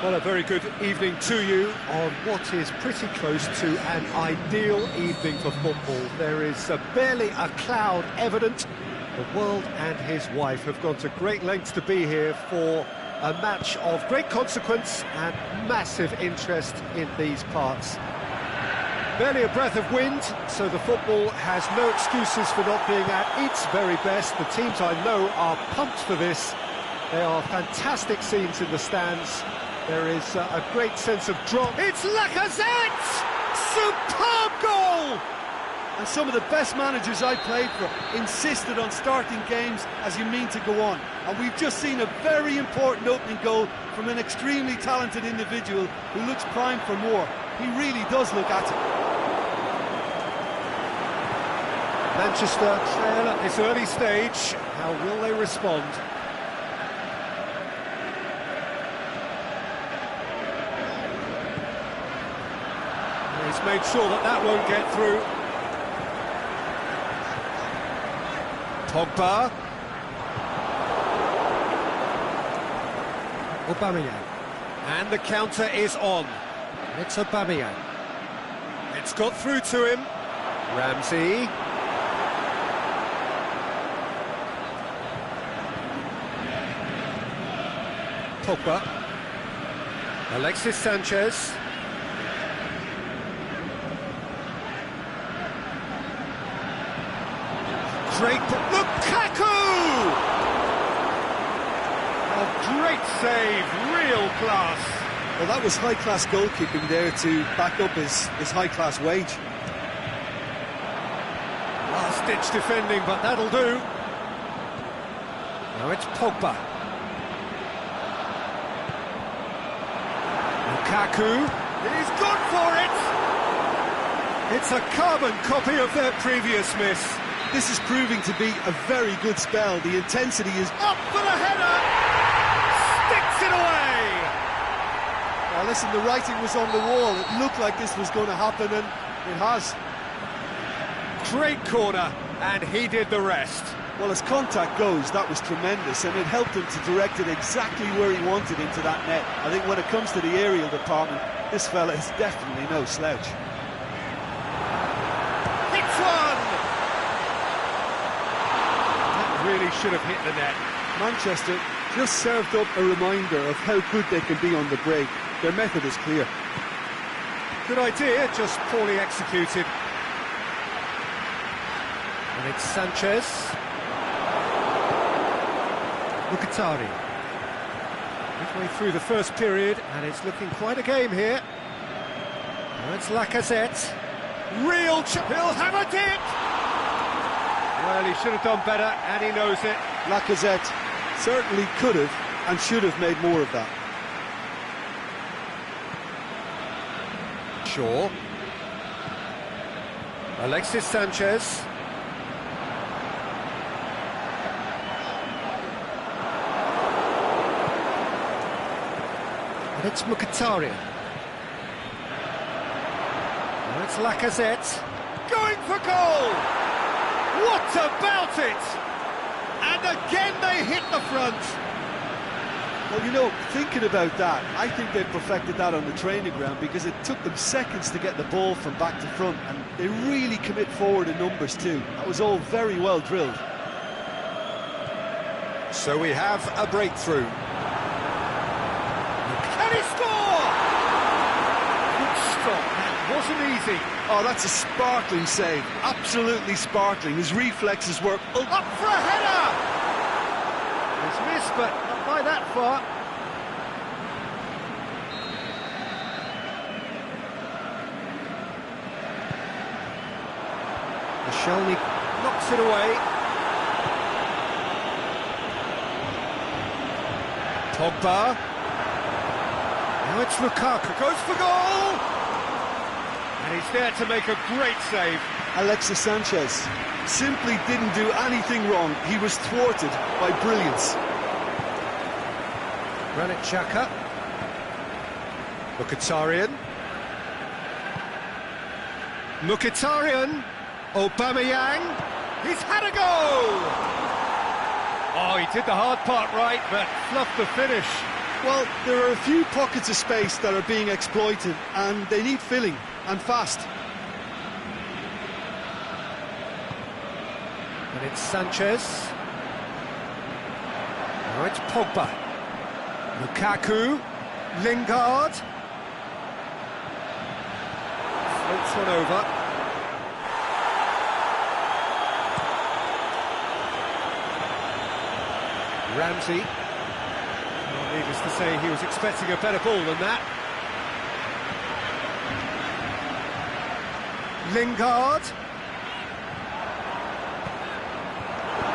Well, a very good evening to you on what is pretty close to an ideal evening for football. There is barely a cloud evident. The world and his wife have gone to great lengths to be here for a match of great consequence and massive interest in these parts. Barely a breath of wind, so the football has no excuses for not being at its very best. The teams I know are pumped for this. There are fantastic scenes in the stands. There is a great sense of drop. It's Lacazette! Superb goal! And some of the best managers I played for insisted on starting games as you mean to go on. And we've just seen a very important opening goal from an extremely talented individual who looks primed for more. He really does look at it. Manchester trail at this early stage. How will they respond? He's made sure that won't get through. Pogba. Aubameyang. And the counter is on. It's Aubameyang. It's got through to him. Ramsey. Pogba. Alexis Sanchez. Great, Lukaku! A great save, real class. Well, that was high-class goalkeeping there to back up his high-class wage. Last-ditch defending, but that'll do. Now it's Pogba. Lukaku, he's gone for it! It's a carbon copy of their previous miss. This is proving to be a very good spell. The intensity is up for the header! Sticks it away! Well, listen, the writing was on the wall. It looked like this was going to happen, and it has. Great corner, and he did the rest. Well, as contact goes, that was tremendous, and it helped him to direct it exactly where he wanted into that net. I think when it comes to the aerial department, this fella is definitely no slouch. Hits one! Really should have hit the net. Manchester just served up a reminder of how good they can be on the break. Their method is clear. Good idea, just poorly executed. And it's Sanchez. Mkhitaryan. Midway through the first period, and it's looking quite a game here. Now it's Lacazette. Real he'll hammer it! Well, he should have done better, and he knows it. Lacazette certainly could have and should have made more of that. Shaw. Alexis Sanchez. And it's Mkhitaryan. Now it's Lacazette. Going for goal! What about it? And again they hit the front. Well, you know, thinking about that, I think they perfected that on the training ground because it took them seconds to get the ball from back to front, and they really commit forward in numbers too. That was all very well drilled. So we have a breakthrough. Can he score? Good stop. That wasn't easy. Oh, that's a sparkling save. Absolutely sparkling. His reflexes work. Up for a header! It's missed, but not by that far. Shelny knocks it away. Pogba. Now it's Lukaku. Goes for goal! And he's there to make a great save. Alexis Sanchez simply didn't do anything wrong. He was thwarted by brilliance. Granit Xhaka. Mkhitaryan. Mkhitaryan. Aubameyang. He's had a go! Oh, he did the hard part right, but fluffed the finish. Well, there are a few pockets of space that are being exploited, and they need filling, and fast. And it's Sanchez. Now it's Pogba. Lukaku. Lingard. Floats one over. Ramsey. Well, needless to say, he was expecting a better ball than that. Lingard.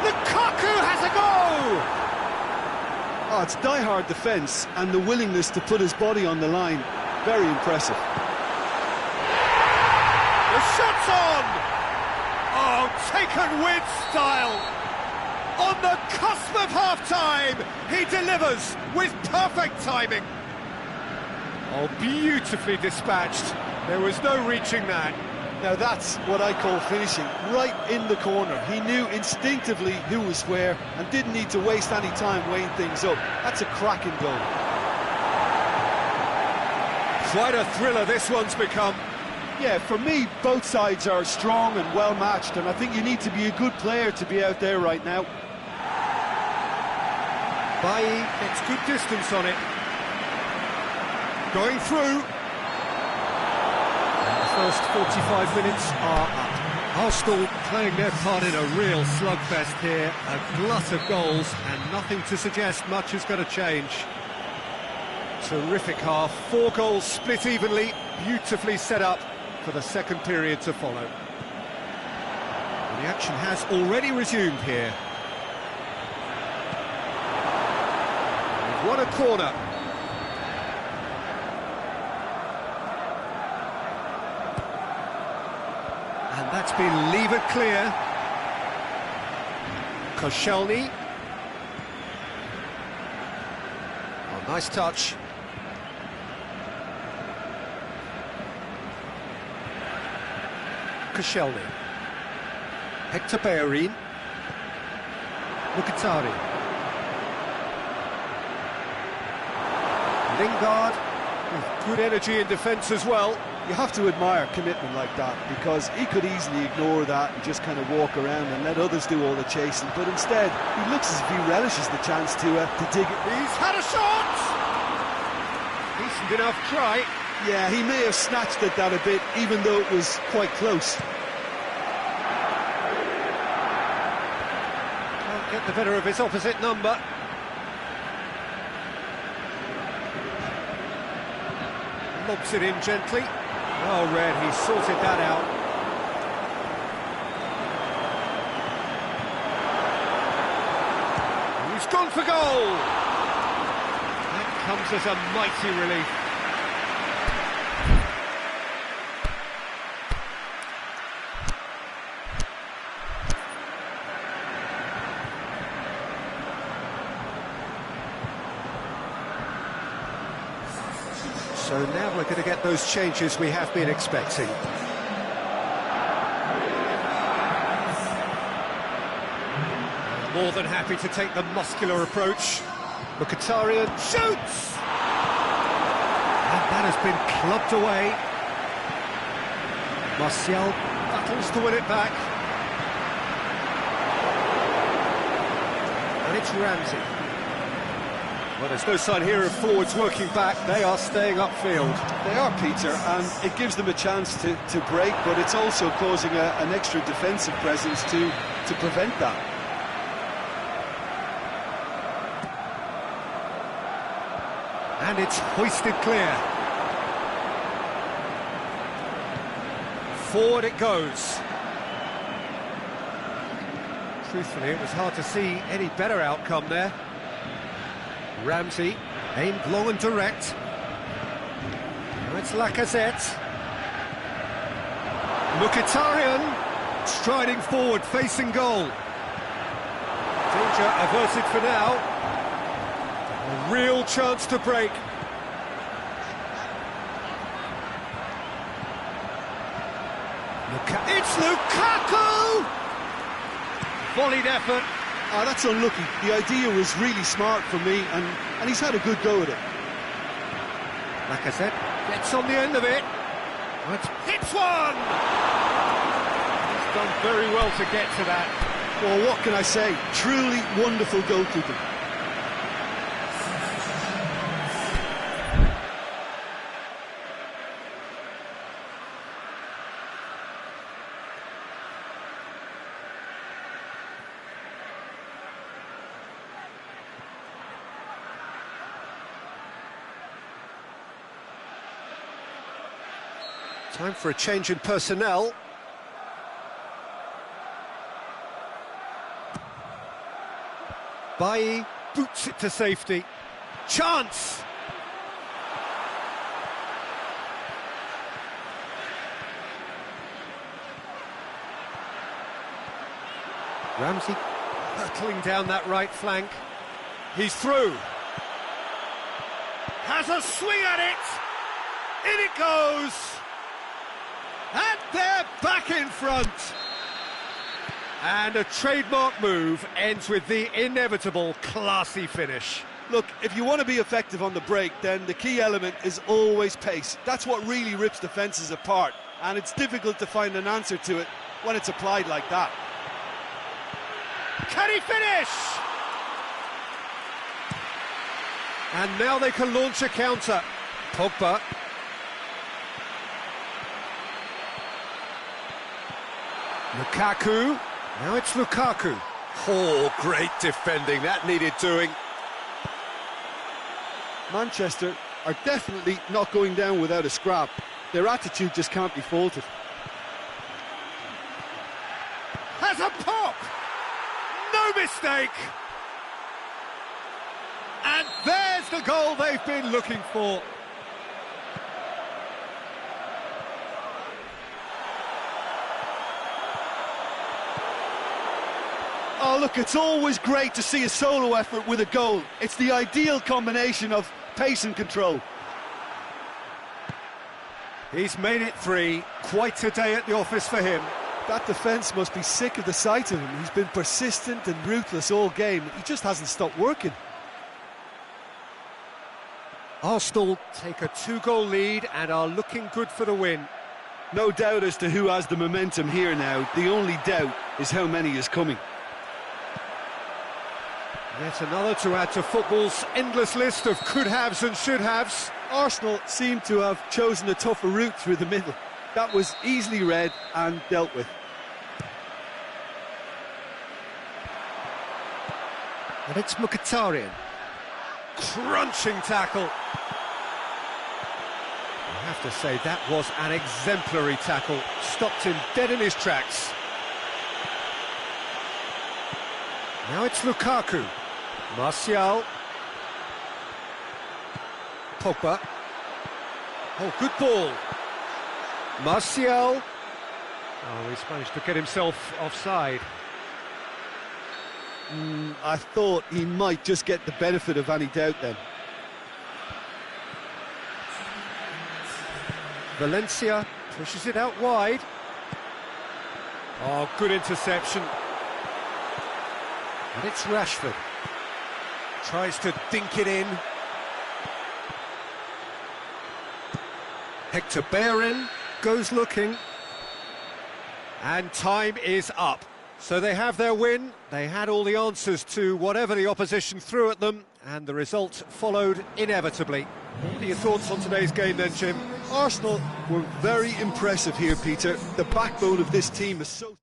Lukaku has a goal! Oh, it's die-hard defence and the willingness to put his body on the line. Very impressive. The shot's on! Oh, taken with style! On the cusp of half-time, he delivers with perfect timing. Oh, beautifully dispatched. There was no reaching that. Now that's what I call finishing, right in the corner. He knew instinctively who was where and didn't need to waste any time weighing things up. That's a cracking goal. Quite a thriller this one's become. Yeah, for me, both sides are strong and well-matched, and I think you need to be a good player to be out there right now. Bailly gets good distance on it. Going through. First 45 minutes are up. Arsenal playing their part in a real slugfest here, a glut of goals, and nothing to suggest much is going to change. Terrific half, 4 goals split evenly, beautifully set up for the second period to follow. And the action has already resumed here. We've won a corner. And that's been levered clear. Koscielny. Oh, nice touch. Koscielny. Hector Bellerin. Mkhitaryan. Lingard with good energy in defence as well. You have to admire commitment like that, because he could easily ignore that and just kind of walk around and let others do all the chasing, but instead he looks as if he relishes the chance to dig it. He's had a shot! Decent enough try. Yeah, he may have snatched at that a bit, even though it was quite close. Can't get the better of his opposite number. Lobs it in gently. Well read, he sorted that out. He's gone for goal! That comes as a mighty relief. So now we're going to get those changes we have been expecting. More than happy to take the muscular approach. Mkhitaryan shoots! And that has been clubbed away. Martial battles to win it back. And it's Ramsey. Well, there's no sign here of forwards working back. They are staying upfield. They are, Peter, and it gives them a chance to break, but it's also causing an extra defensive presence to prevent that. And it's hoisted clear. Forward it goes. Truthfully, it was hard to see any better outcome there. Ramsey, aimed long and direct. Now it's Lacazette. Mkhitaryan, striding forward, facing goal. Danger averted for now. A real chance to break. It's Lukaku! Volleyed effort, Oh, that's unlucky. The idea was really smart from me, and he's had a good go at it. Lacazette gets on the end of it. But hits one! He's done very well to get to that. Well, what can I say? Truly wonderful goalkeeping. Time for a change in personnel. Bailly boots it to safety. Chance! Ramsey hurtling down that right flank. He's through. Has a swing at it! In it goes! And they're back in front! And a trademark move ends with the inevitable classy finish. Look, if you want to be effective on the break, then the key element is always pace. That's what really rips defences apart, and it's difficult to find an answer to it when it's applied like that. Can he finish? And now they can launch a counter. Pogba. Lukaku. Now it's Lukaku. Oh, great defending. That needed doing. Manchester are definitely not going down without a scrap. Their attitude just can't be faulted. Has a pop! No mistake! And there's the goal they've been looking for. Oh, look, it's always great to see a solo effort with a goal. It's the ideal combination of pace and control. He's made it 3. Quite a day at the office for him. That defence must be sick of the sight of him. He's been persistent and ruthless all game. He just hasn't stopped working. Arsenal take a 2-goal lead and are looking good for the win. No doubt as to who has the momentum here now. The only doubt is how many is coming. Yet another to add to football's endless list of could-haves and should-haves. Arsenal seem to have chosen a tougher route through the middle. That was easily read and dealt with. And it's Mkhitaryan. Crunching tackle. I have to say, that was an exemplary tackle. Stopped him dead in his tracks. Now it's Lukaku. Martial. Pogba. Oh, good ball. Martial. Oh, he's managed to get himself offside. I thought he might just get the benefit of any doubt then. Valencia pushes it out wide. Oh, good interception. And it's Rashford. Tries to dink it in. Hector Bellerin goes looking. And time is up. So they have their win. They had all the answers to whatever the opposition threw at them, and the result followed inevitably. What are your thoughts on today's game then, Jim? Arsenal were very impressive here, Peter. The backbone of this team is so...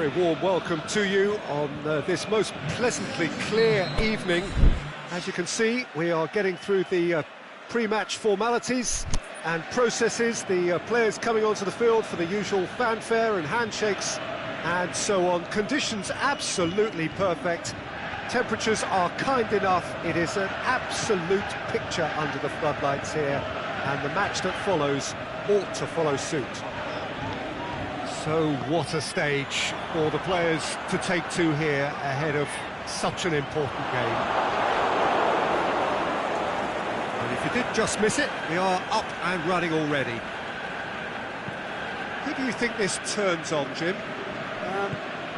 very warm welcome to you on this most pleasantly clear evening. As you can see, we are getting through the pre-match formalities and processes, the players coming onto the field for the usual fanfare and handshakes and so on. Conditions absolutely perfect. Temperatures are kind enough. It is an absolute picture under the floodlights here, and the match that follows ought to follow suit. So what a stage for the players to take to here ahead of such an important game. And if you did just miss it, we are up and running already. Who do you think this turns on, Jim?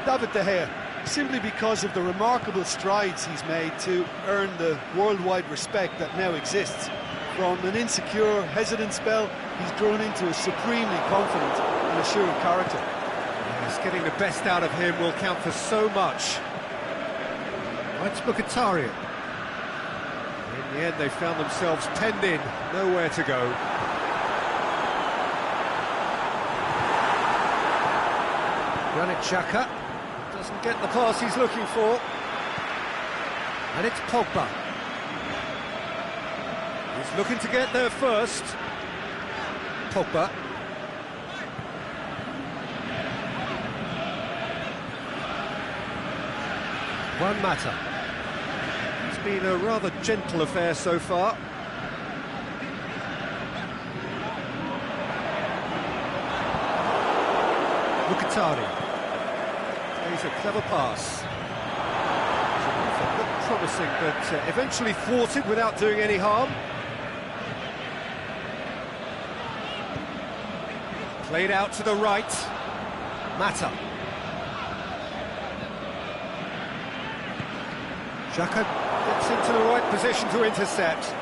David De Gea, simply because of the remarkable strides he's made to earn the worldwide respect that now exists. From an insecure, hesitant spell, he's grown into a supremely confident and assured character. Yes, getting the best out of him will count for so much. Let's look at Mkhitaryan. In the end, they found themselves penned in, nowhere to go. Granit Xhaka doesn't get the pass he's looking for. And it's Pogba. He's looking to get there first. Pogba. Juan Mata. It's been a rather gentle affair so far. Mkhitaryan. Plays a clever pass. Looked promising, but eventually thwarted without doing any harm. Played out to the right. Mata. Xhaka gets into the right position to intercept.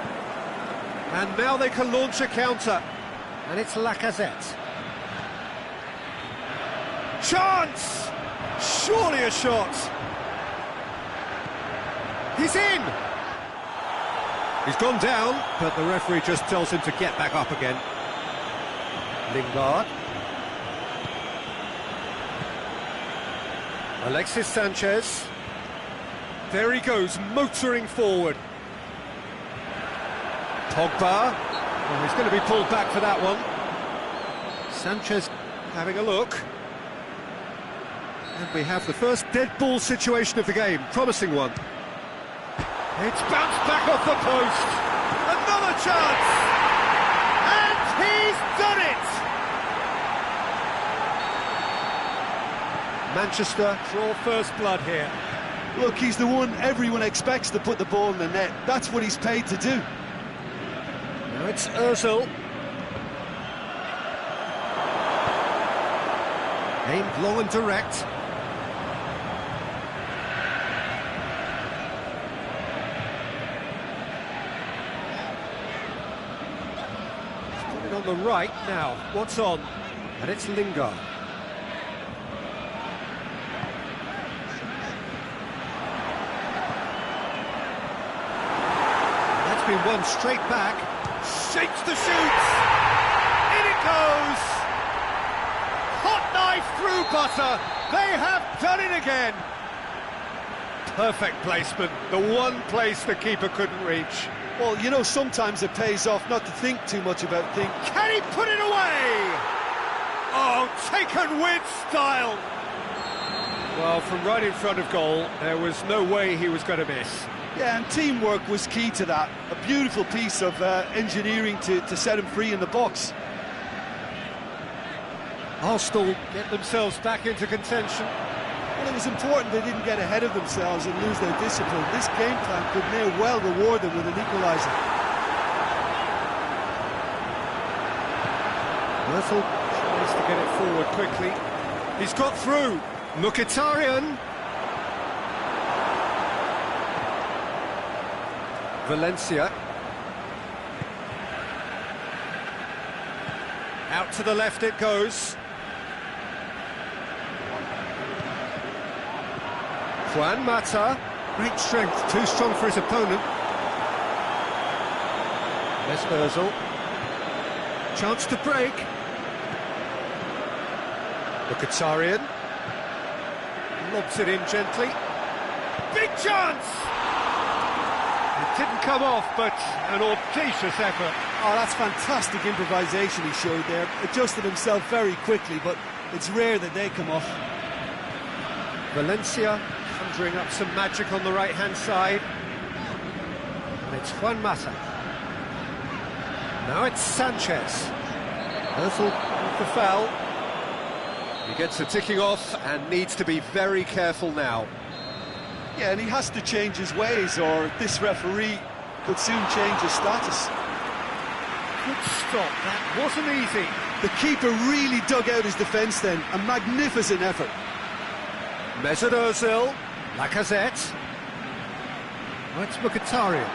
And now they can launch a counter. And it's Lacazette. Chance! Surely a shot. He's in! He's gone down, but the referee just tells him to get back up again. Lingard. Alexis Sanchez. There he goes, motoring forward. Pogba. Oh, he's going to be pulled back for that one. Sanchez having a look. And we have the first dead ball situation of the game, promising one. It's bounced back off the post. Another chance! And he's done it! Manchester draw first blood here. Look, he's the one everyone expects to put the ball in the net. That's what he's paid to do. Now it's Ozil. Aimed long and direct. Put it on the right now. What's on? And it's Lingard. That's been won straight back. Shakes the shoots. In it goes. Hot knife through butter. They have done it again. Perfect placement. The one place the keeper couldn't reach. Well, you know, sometimes it pays off not to think too much about things. Can he put it away? Oh, taken with style. Well, from right in front of goal, there was no way he was going to miss. Yeah, and teamwork was key to that. A beautiful piece of engineering to set him free in the box. Arsenal get themselves back into contention. Well, it was important they didn't get ahead of themselves and lose their discipline. This game plan could now well reward them with an equaliser. Ozil tries to get it forward quickly. He's got through. Mkhitaryan. Valencia. Out to the left it goes. Juan Mata. Great strength, too strong for his opponent. There's Ozil. Chance to break. Mkhitaryan. Lobs it in gently. Big chance! It didn't come off, but an audacious effort. Oh, that's fantastic improvisation he showed there. Adjusted himself very quickly, but it's rare that they come off. Valencia conjuring up some magic on the right-hand side. And it's Juan Mata. Now it's Sanchez. Ozil with the foul. He gets the ticking off and needs to be very careful now. Yeah, and he has to change his ways, or this referee could soon change his status. Good stop, that wasn't easy. The keeper really dug out his defence then, a magnificent effort. Mesut Ozil, Lacazette. Oh, it's Mkhitaryan.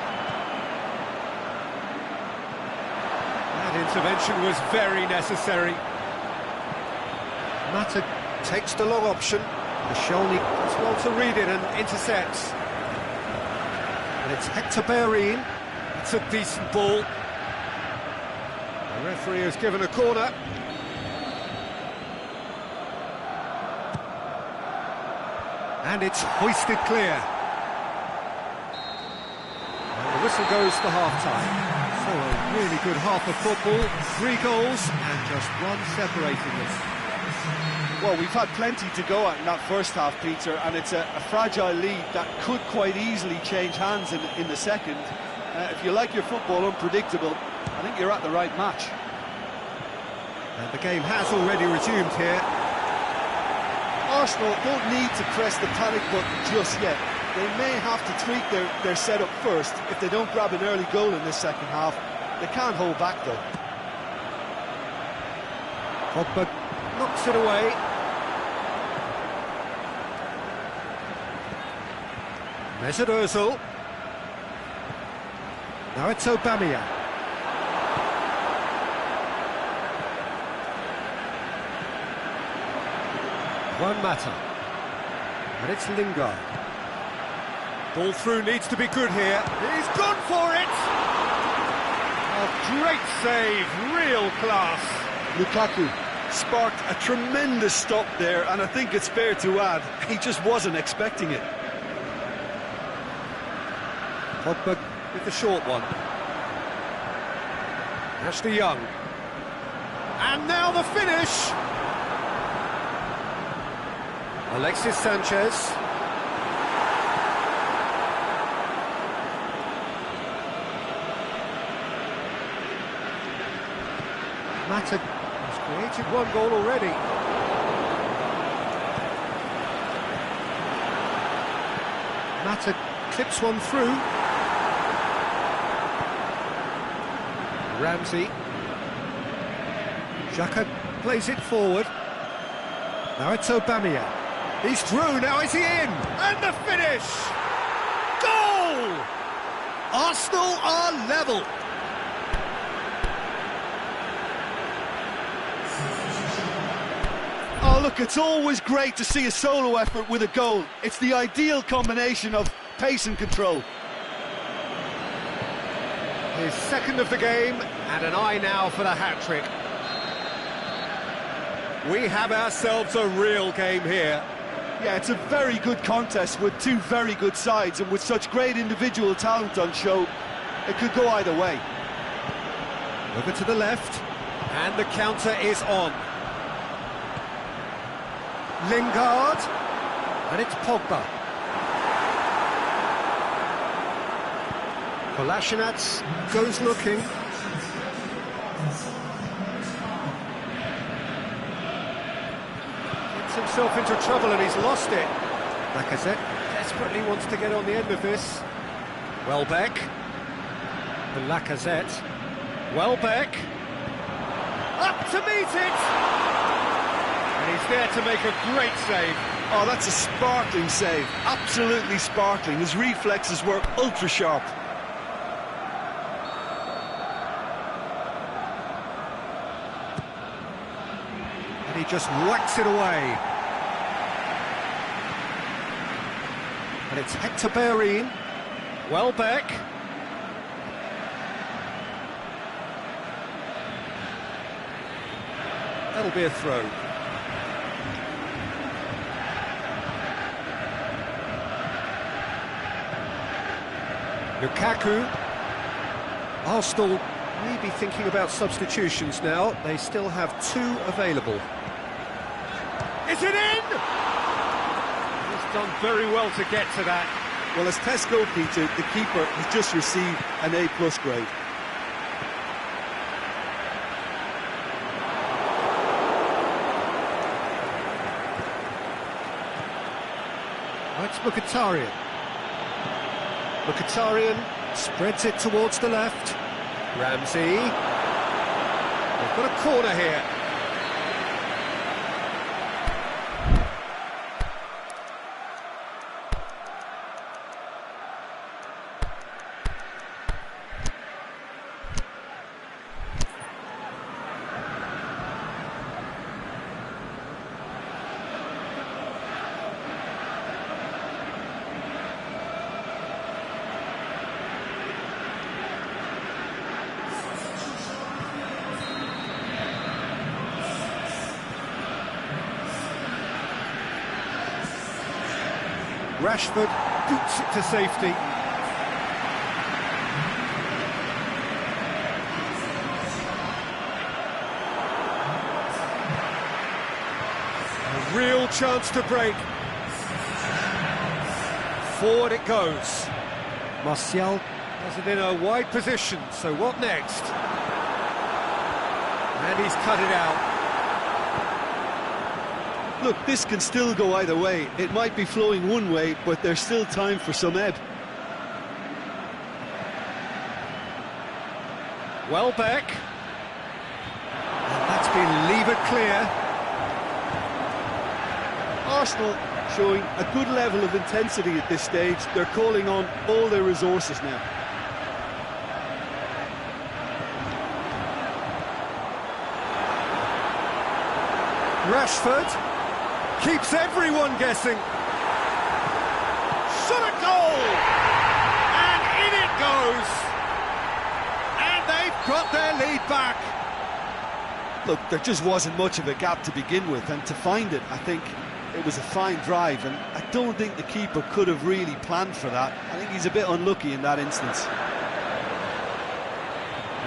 That intervention was very necessary. Mata takes the long option. Koscielny does well to read it and intercepts. And it's Hector Bellerin. It's a decent ball. The referee has given a corner. And it's hoisted clear. And the whistle goes for half-time. So a really good half of football, 3 goals and just one separating them. Well, we've had plenty to go at in that first half, Peter, and it's a fragile lead that could quite easily change hands in the second. If you like your football unpredictable, I think you're at the right match. And the game has already resumed here. Arsenal don't need to press the panic button just yet. They may have to tweak their setup first if they don't grab an early goal in this second half. They can't hold back, though. Pogba knocks it away. Mesut Ozil. Now it's Aubameyang. Juan Mata. And it's Lingard. Ball through needs to be good here. He's gone for it! A great save, real class. Lukaku sparked a tremendous stop there, and I think it's fair to add, he just wasn't expecting it. Pogba with the short one. Ashley Young. And now the finish! Alexis Sanchez. Mata has created 1 goal already. Mata clips one through. Ramsey. Xhaka plays it forward. Now it's Aubameyang. He's through, now is he in? And the finish! Goal! Arsenal are level. Oh, look, it's always great to see a solo effort with a goal. It's the ideal combination of pace and control. His second of the game, and an eye now for the hat-trick. We have ourselves a real game here. Yeah, it's a very good contest with 2 very good sides, and with such great individual talent on show, it could go either way. Over to the left, and the counter is on. Lingard, and it's Pogba. Kolasinac goes looking. Gets himself into trouble and he's lost it. Lacazette desperately wants to get on the end of this. Welbeck. The Lacazette. Welbeck. Up to meet it! And he's there to make a great save. Oh, that's a sparkling save. Absolutely sparkling. His reflexes were ultra-sharp. And he just whacks it away. And it's Hector Bellerin. Welbeck. That'll be a throw. Lukaku. Arsenal may be thinking about substitutions now. They still have 2 available. Is it in? He's done very well to get to that. Well, as test goalkeeper, the keeper has just received an A+ grade. That's Mkhitaryan. Mkhitaryan spreads it towards the left. Ramsey. They've got a corner here. Rashford boots it to safety. A real chance to break. Forward it goes. Martial has it in a wide position, so what next? And he's cut it out. Look, this can still go either way. It might be flowing one way, but there's still time for some ebb. Welbeck. And that's been levered clear. Arsenal showing a good level of intensity at this stage. They're calling on all their resources now. Rashford keeps everyone guessing. Shot a goal! And in it goes! And they've got their lead back. Look, there just wasn't much of a gap to begin with, and to find it, I think it was a fine drive, and I don't think the keeper could have really planned for that. I think he's a bit unlucky in that instance.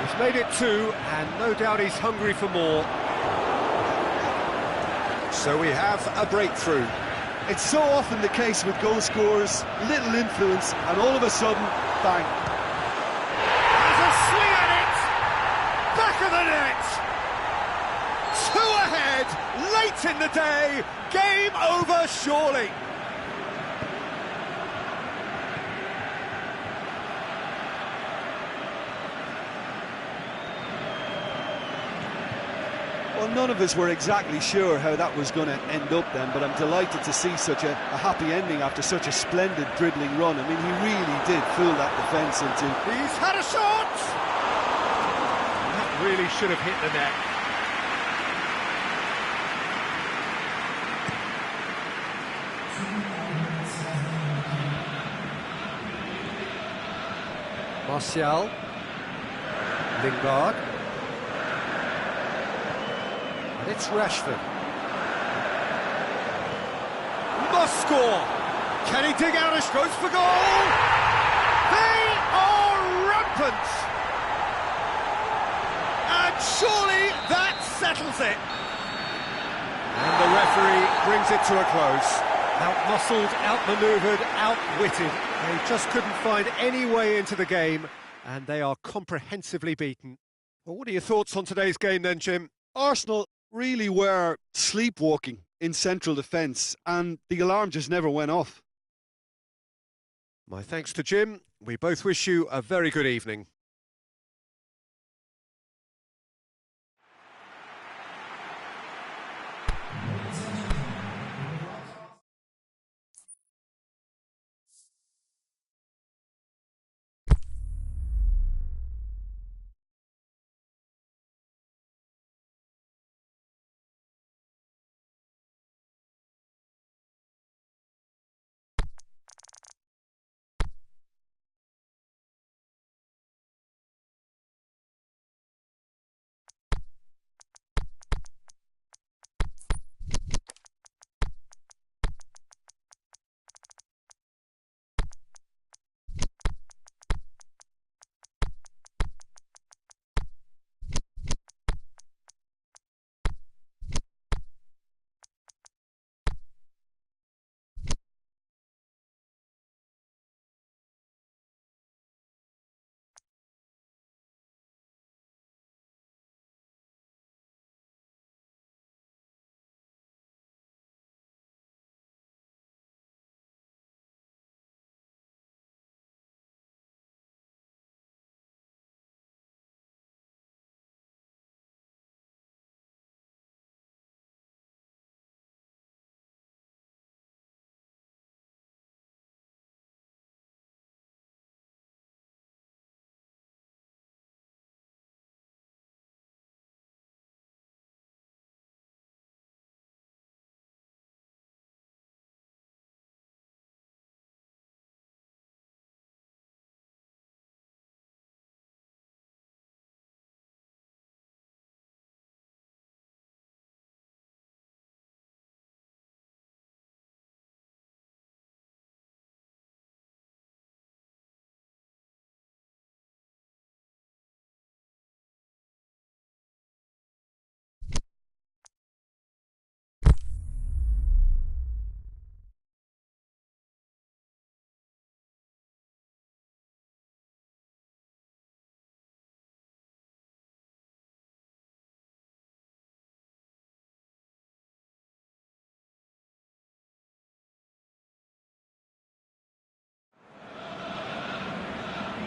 He's made it 2, and no doubt he's hungry for more. So we have a breakthrough. It's so often the case with goal scorers, little influence, and all of a sudden, bang. There's a swing at it! Back of the net! 2 ahead, late in the day, game over surely. Well, none of us were exactly sure how that was going to end up then, but I'm delighted to see such a happy ending after such a splendid dribbling run. I mean, he really did fool that defence into... He's had a shot! That really should have hit the net. Martial. Lingard. And it's Rashford. Must score! Can he dig out a stroke for goal? They are rampant! And surely that settles it! And the referee brings it to a close. Out-muscled, out-manoeuvred, outwitted. They just couldn't find any way into the game, and they are comprehensively beaten. Well, what are your thoughts on today's game then, Jim? Arsenal really were sleepwalking in central defence, and the alarm just never went off. My thanks to Jim. We both wish you a very good evening.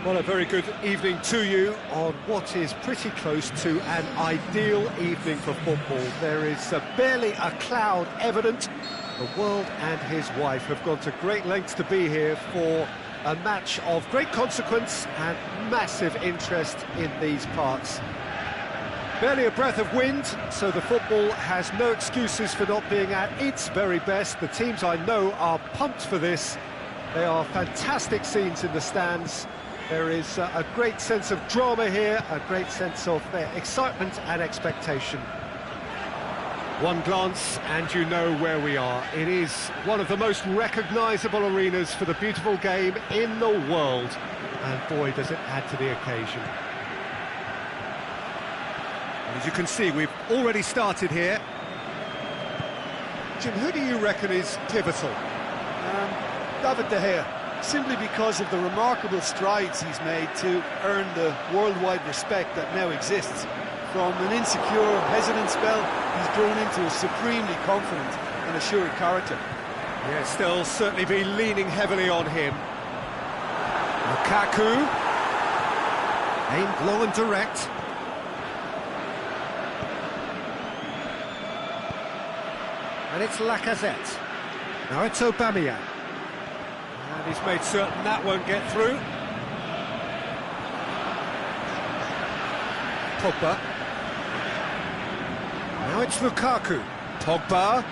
Well, a very good evening to you on what is pretty close to an ideal evening for football. There is barely a cloud evident. The world and his wife have gone to great lengths to be here for a match of great consequence and massive interest in these parts. Barely a breath of wind, so the football has no excuses for not being at its very best. The teams I know are pumped for this. They are fantastic scenes in the stands. There is a great sense of drama here, a great sense of excitement and expectation. One glance and you know where we are. It is one of the most recognisable arenas for the beautiful game in the world. And boy, does it add to the occasion. And as you can see, we've already started here. Jim, who do you reckon is pivotal? David De Gea, simply because of the remarkable strides he's made to earn the worldwide respect that now exists. From an insecure, hesitant spell, he's grown into a supremely confident and assured character. Yes, they'll certainly be leaning heavily on him. Lukaku, aimed low and direct. And it's Lacazette. Now it's Aubameyang. And he's made certain that won't get through. Pogba. Now it's Lukaku. Pogba.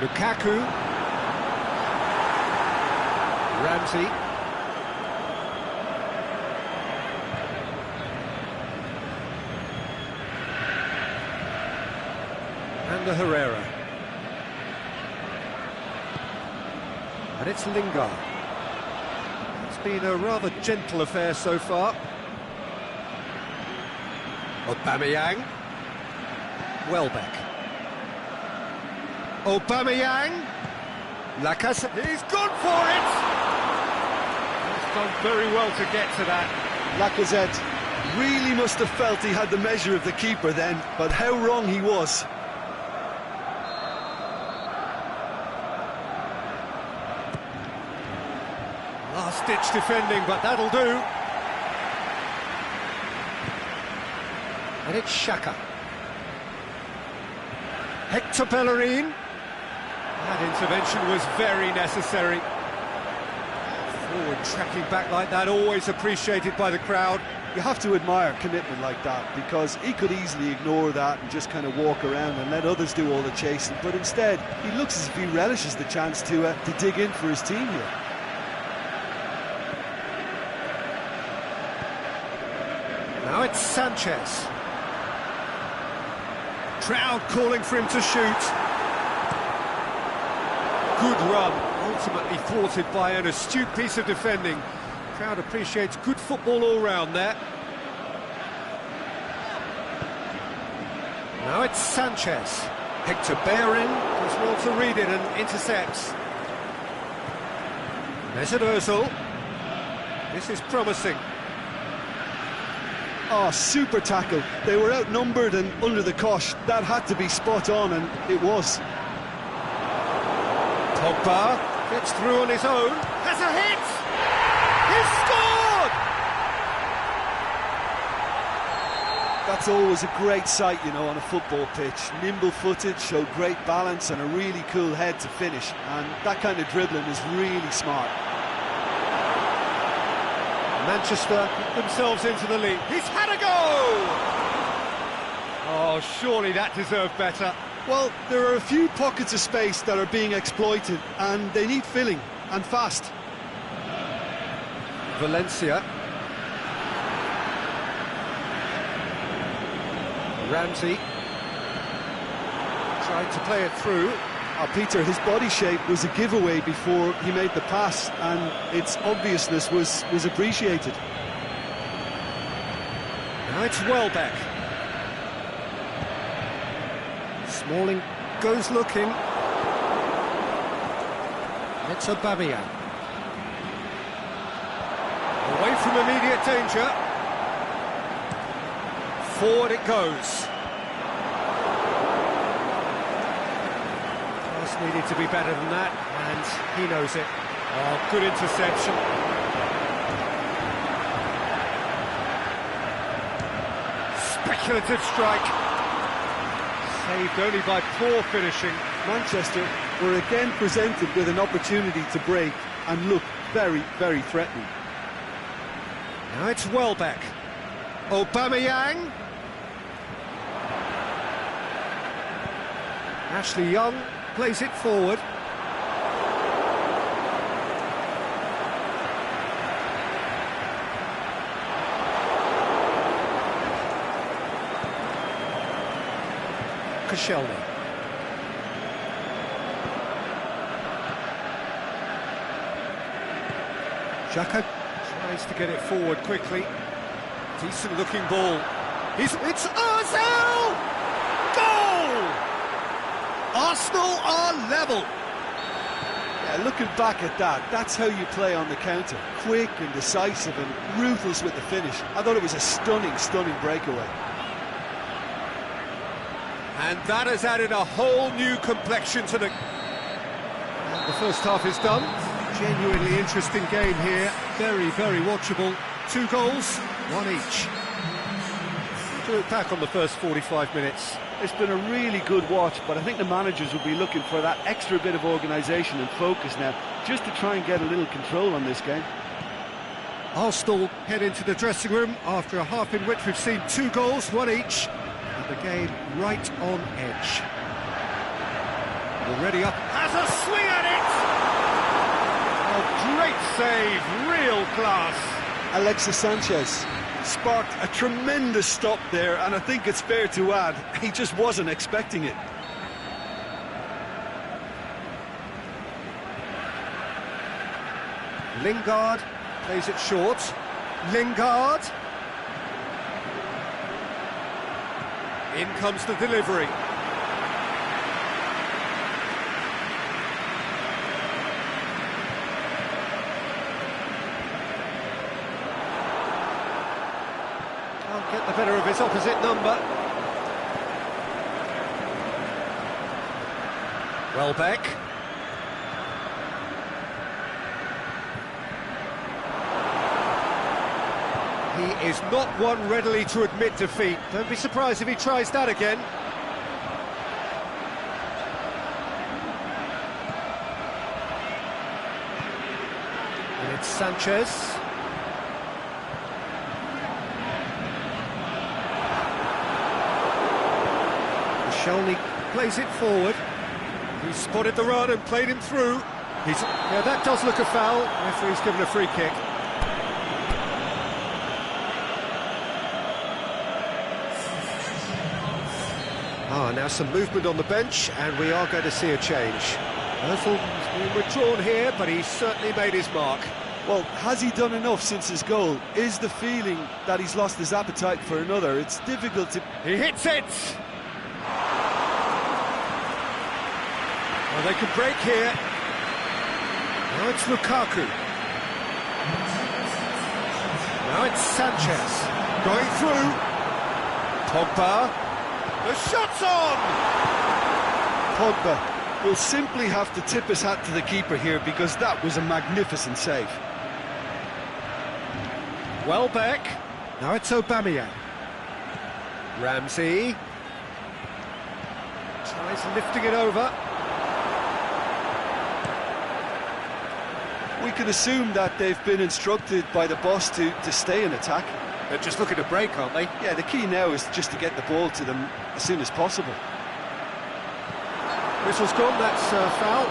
Lukaku. Ramsey. And Herrera. And it's Lingard. It's been a rather gentle affair so far. Aubameyang. Welbeck. Aubameyang. Lacazette. He's gone for it! He's done very well to get to that. Lacazette really must have felt he had the measure of the keeper then, but how wrong he was. Last-ditch defending, but that'll do. And it's Xhaka. Hector Bellerin. That intervention was very necessary. Forward tracking back like that, always appreciated by the crowd. You have to admire commitment like that, because he could easily ignore that and just kind of walk around and let others do all the chasing, but instead he looks as if he relishes the chance to dig in for his team here. Now it's Sanchez. Crowd calling for him to shoot. Good run, ultimately thwarted by an astute piece of defending. Crowd appreciates good football all round there. Now it's Sanchez. Hector Bellerin does well to read it and intercepts. Mesut Ozil. This is promising. Oh, super tackle. They were outnumbered and under the cosh. That had to be spot on, and it was. Pogba gets through on his own. Has a hit! He's scored! That's always a great sight, you know, on a football pitch. Nimble-footed, showed great balance and a really cool head to finish. And that kind of dribbling is really smart. Manchester put themselves into the lead. He's had a go! Oh, surely that deserved better. Well, there are a few pockets of space that are being exploited, and they need filling, and fast. Valencia. Ramsey. Tried to play it through. Peter, his body shape was a giveaway before he made the pass, and its obviousness was appreciated. Now it's Welbeck. Smalling goes looking. It's Aubameyang. Away from immediate danger. Forward it goes. Pass needed to be better than that, and he knows it. Oh, good interception. speculative strike. Saved only by poor finishing. Manchester were again presented with an opportunity to break and look very, very threatening. Now it's Welbeck. Aubameyang. Ashley Young plays it forward. Koscielny. Xhaka tries to get it forward quickly. Decent looking ball. It's Ozil! Goal! Arsenal are level. Yeah, looking back at that, that's how you play on the counter. Quick and decisive and ruthless with the finish. I thought it was a stunning, stunning breakaway. And that has added a whole new complexion to the... And the first half is done. Genuinely interesting game here. Very, very watchable. 2 goals, 1 each. To look back on the first 45 minutes. It's been a really good watch, but I think the managers will be looking for that extra bit of organisation and focus now, just to try and get a little control on this game. Arsenal head into the dressing room after a half in which we've seen 2 goals, 1 each. And the game right on edge. Already up, has a swing at it! Oh, great save, real class. Alexis Sanchez sparked a tremendous stop there, and I think it's fair to add, he just wasn't expecting it. Lingard plays it short. Lingard. In comes the delivery. Can't get the better of his opposite number. Welbeck. He is not one readily to admit defeat. Don't be surprised if he tries that again. And it's Sanchez. Koscielny plays it forward. He spotted the run and played him through. Yeah, that does look a foul. Referee's given a free kick. Now some movement on the bench, and we are going to see a change. Ozil's been withdrawn here, but he's certainly made his mark. Well, has he done enough since his goal? Is the feeling that he's lost his appetite for another? It's difficult to... He hits it! Well, they can break here. Now it's Lukaku. Now it's Sanchez. Going through. Pogba. The shot's on! Pogba will simply have to tip his hat to the keeper here, because that was a magnificent save. Welbeck. Now it's Aubameyang. Ramsey. Tries lifting it over. We can assume that they've been instructed by the boss to stay in attack. They're just looking to break, aren't they? Yeah, the key now is just to get the ball to them as soon as possible. Whistle's gone, that's foul.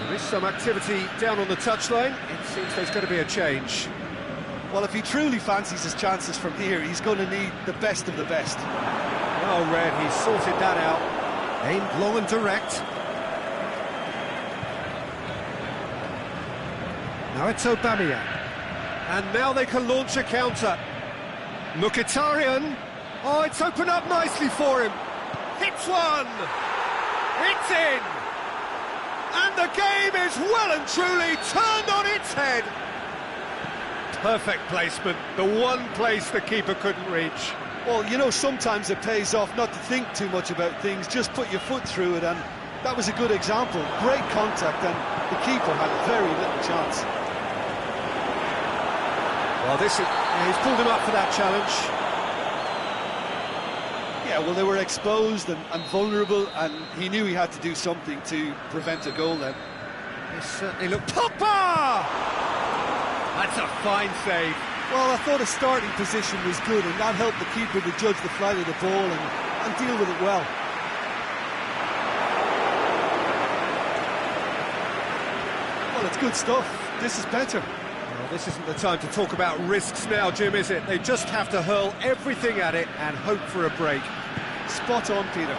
There is some activity down on the touchline. It seems there's going to be a change. Well, if he truly fancies his chances from here, he's going to need the best of the best. Well read, he's sorted that out. Aimed long and direct. Now it's Aubameyang. And now they can launch a counter. Mkhitaryan. Oh, it's opened up nicely for him. Hits one. It's in. And the game is well and truly turned on its head. Perfect placement. The one place the keeper couldn't reach. Well, you know, sometimes it pays off not to think too much about things, just put your foot through it, and that was a good example. Great contact, and the keeper had very little chance. Well, he's pulled him up for that challenge. Yeah, well, they were exposed and vulnerable, and he knew he had to do something to prevent a goal then. This certainly looked... Pogba! That's a fine save. Well, I thought his starting position was good, and that helped the keeper to judge the flight of the ball and deal with it well. Well, it's good stuff. This is better. Well, this isn't the time to talk about risks now, Jim, is it? They just have to hurl everything at it and hope for a break. Spot on, Peter.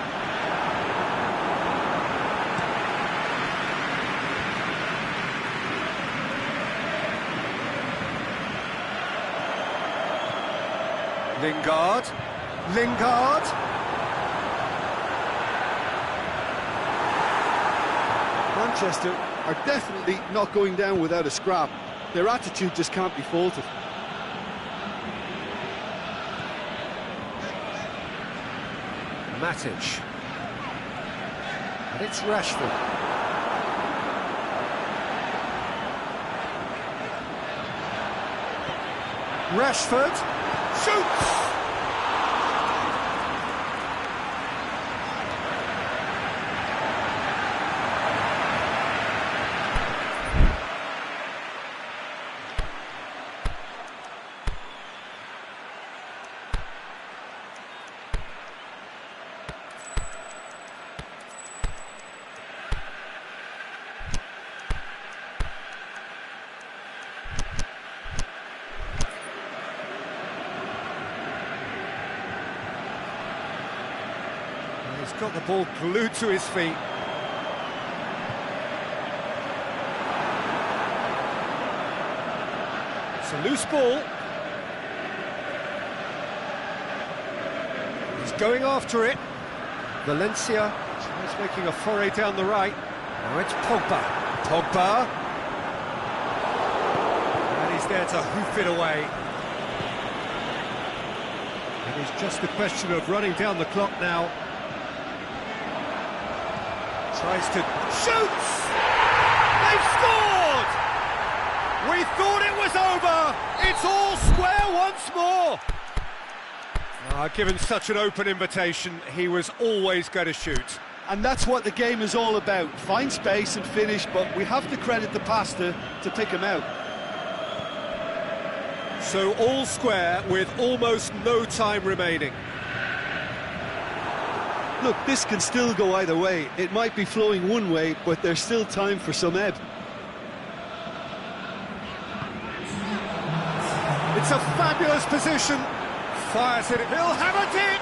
Lingard. Manchester are definitely not going down without a scrap. Their attitude just can't be faulted. Matic. And it's Rashford. Shoots! He's got the ball glued to his feet. It's a loose ball. He's going after it. Valencia is making a foray down the right. Now it's Pogba. And he's there to hoof it away. And it's just a question of running down the clock now. Tries to... Shoots! They've scored! We thought it was over! It's all square once more! Given such an open invitation, he was always going to shoot. And that's what the game is all about. Find space and finish, but we have to credit the passer to pick him out. So all square with almost no time remaining. Look, this can still go either way. It might be flowing one way, but there's still time for some ebb. It's a fabulous position. Fires it. He'll have it in.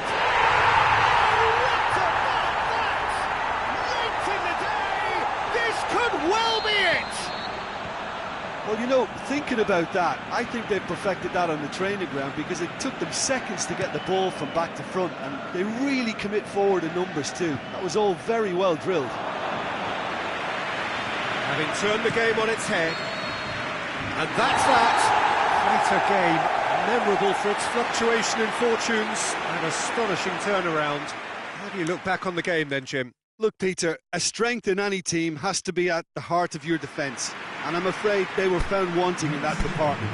What about that? Late in the day, this could well be it. Well, you know, thinking about that, I think they've perfected that on the training ground because it took them seconds to get the ball from back to front, and they really commit forward in numbers too. That was all very well drilled. Having turned the game on its head, and that's that. Quite a game, memorable for its fluctuation in fortunes and astonishing turnaround. How do you look back on the game then, Jim? Look, Peter, a strength in any team has to be at the heart of your defence, and I'm afraid they were found wanting in that department.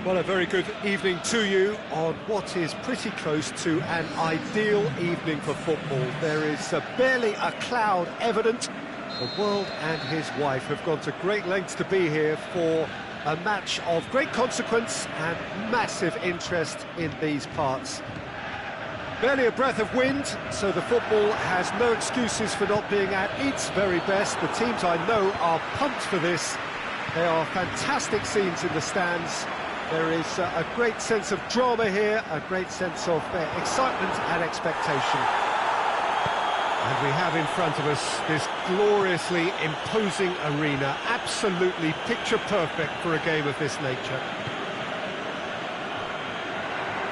Well, a very good evening to you on what is pretty close to an ideal evening for football. There is barely a cloud evident. The world and his wife have gone to great lengths to be here for a match of great consequence and massive interest in these parts. Barely a breath of wind, so the football has no excuses for not being at its very best. The teams I know are pumped for this. There are fantastic scenes in the stands. There is a great sense of drama here, a great sense of excitement and expectation. And we have in front of us this gloriously imposing arena, absolutely picture-perfect for a game of this nature.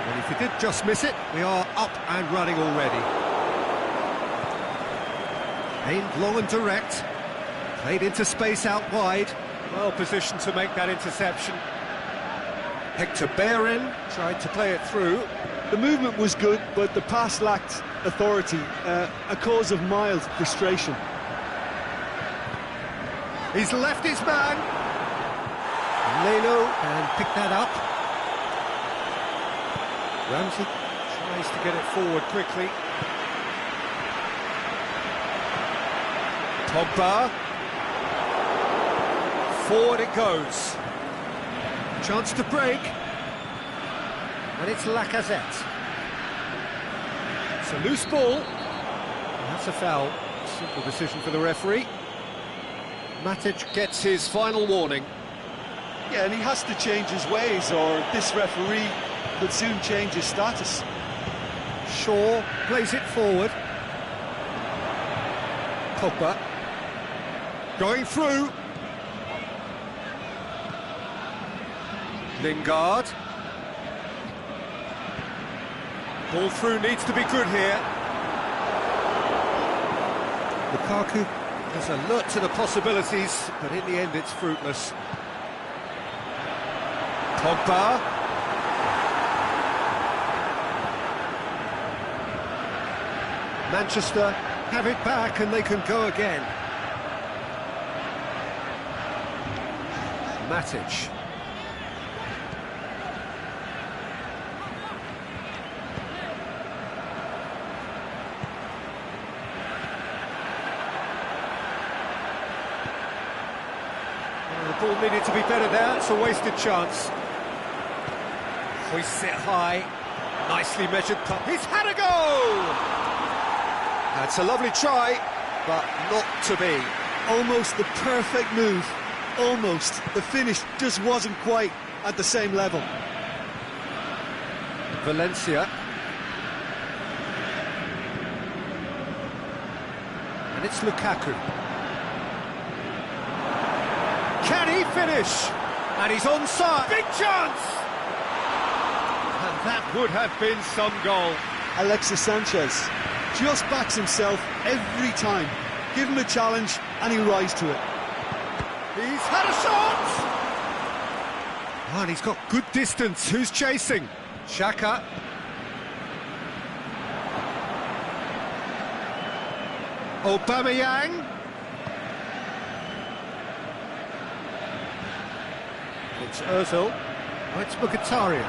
And if you did just miss it, we are up and running already. Aimed long and direct, played into space out wide, well positioned to make that interception. Hector Bellerin tried to play it through. The movement was good, but the pass lacked authority, a cause of mild frustration. He's left his man. Leno can pick that up. Ramsey tries to get it forward quickly. Pogba. Forward it goes. Chance to break. And it's Lacazette. It's a loose ball. That's a foul. Simple decision for the referee. Matic gets his final warning. Yeah, and he has to change his ways, or this referee could soon change his status. Shaw plays it forward. Pogba. Going through. Lingard. Ball through needs to be good here. Lukaku is alert to the possibilities, but in the end it's fruitless. Pogba. Manchester have it back and they can go again. Matic. The ball needed to be better there, it's a wasted chance. Hoists it high, nicely measured puck. He's had a go! That's a lovely try, but not to be. Almost the perfect move, almost. The finish just wasn't quite at the same level. Valencia. And it's Lukaku. Can he finish? And he's onside. Big chance! And that would have been some goal. Alexis Sanchez just backs himself every time. Give him a challenge and he'll rise to it. He's had a shot! Oh, and he's got good distance. Who's chasing? Xhaka. Aubameyang. It's Ozil. Oh, it's Mkhitaryan.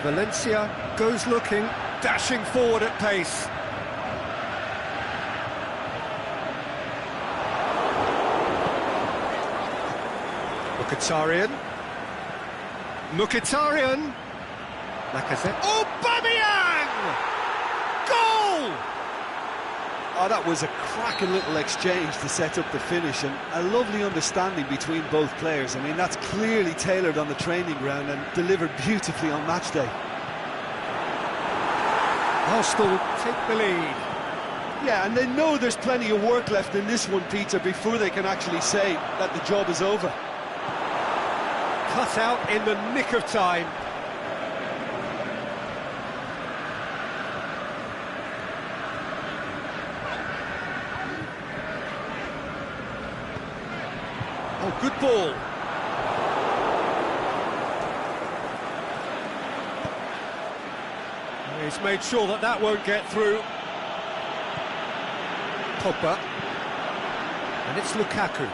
Valencia goes looking, dashing forward at pace. Mkhitaryan. Mkhitaryan. Lacazette. Aubameyang! Goal! Oh, that was a cracking little exchange to set up the finish, and a lovely understanding between both players. I mean, that's clearly tailored on the training ground and delivered beautifully on match day. Arsenal take the lead. Yeah, and they know there's plenty of work left in this one, Peter, before they can actually say that the job is over. Cut out in the nick of time. Oh, good ball. He's made sure that that won't get through. Pogba. And it's Lukaku.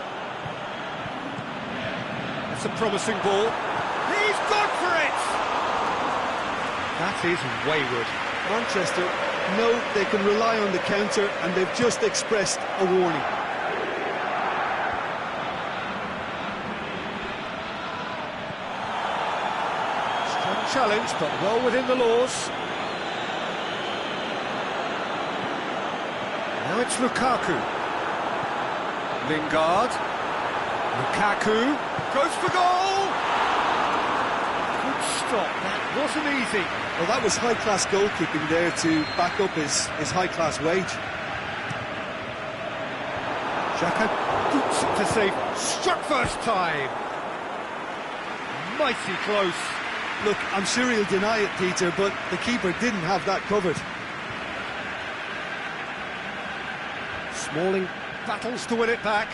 That's a promising ball. He's gone for it! That is wayward. Manchester know they can rely on the counter, and they've just expressed a warning. Strong challenge, but well within the laws. Now it's Lukaku. Lingard. Lukaku goes for goal! Good stop, that wasn't easy. Well, that was high-class goalkeeping there to back up his high-class wage. Xhaka boots it to save. Struck first time. Mighty close. Look, I'm sure he'll deny it, Peter, but the keeper didn't have that covered. Smalling battles to win it back.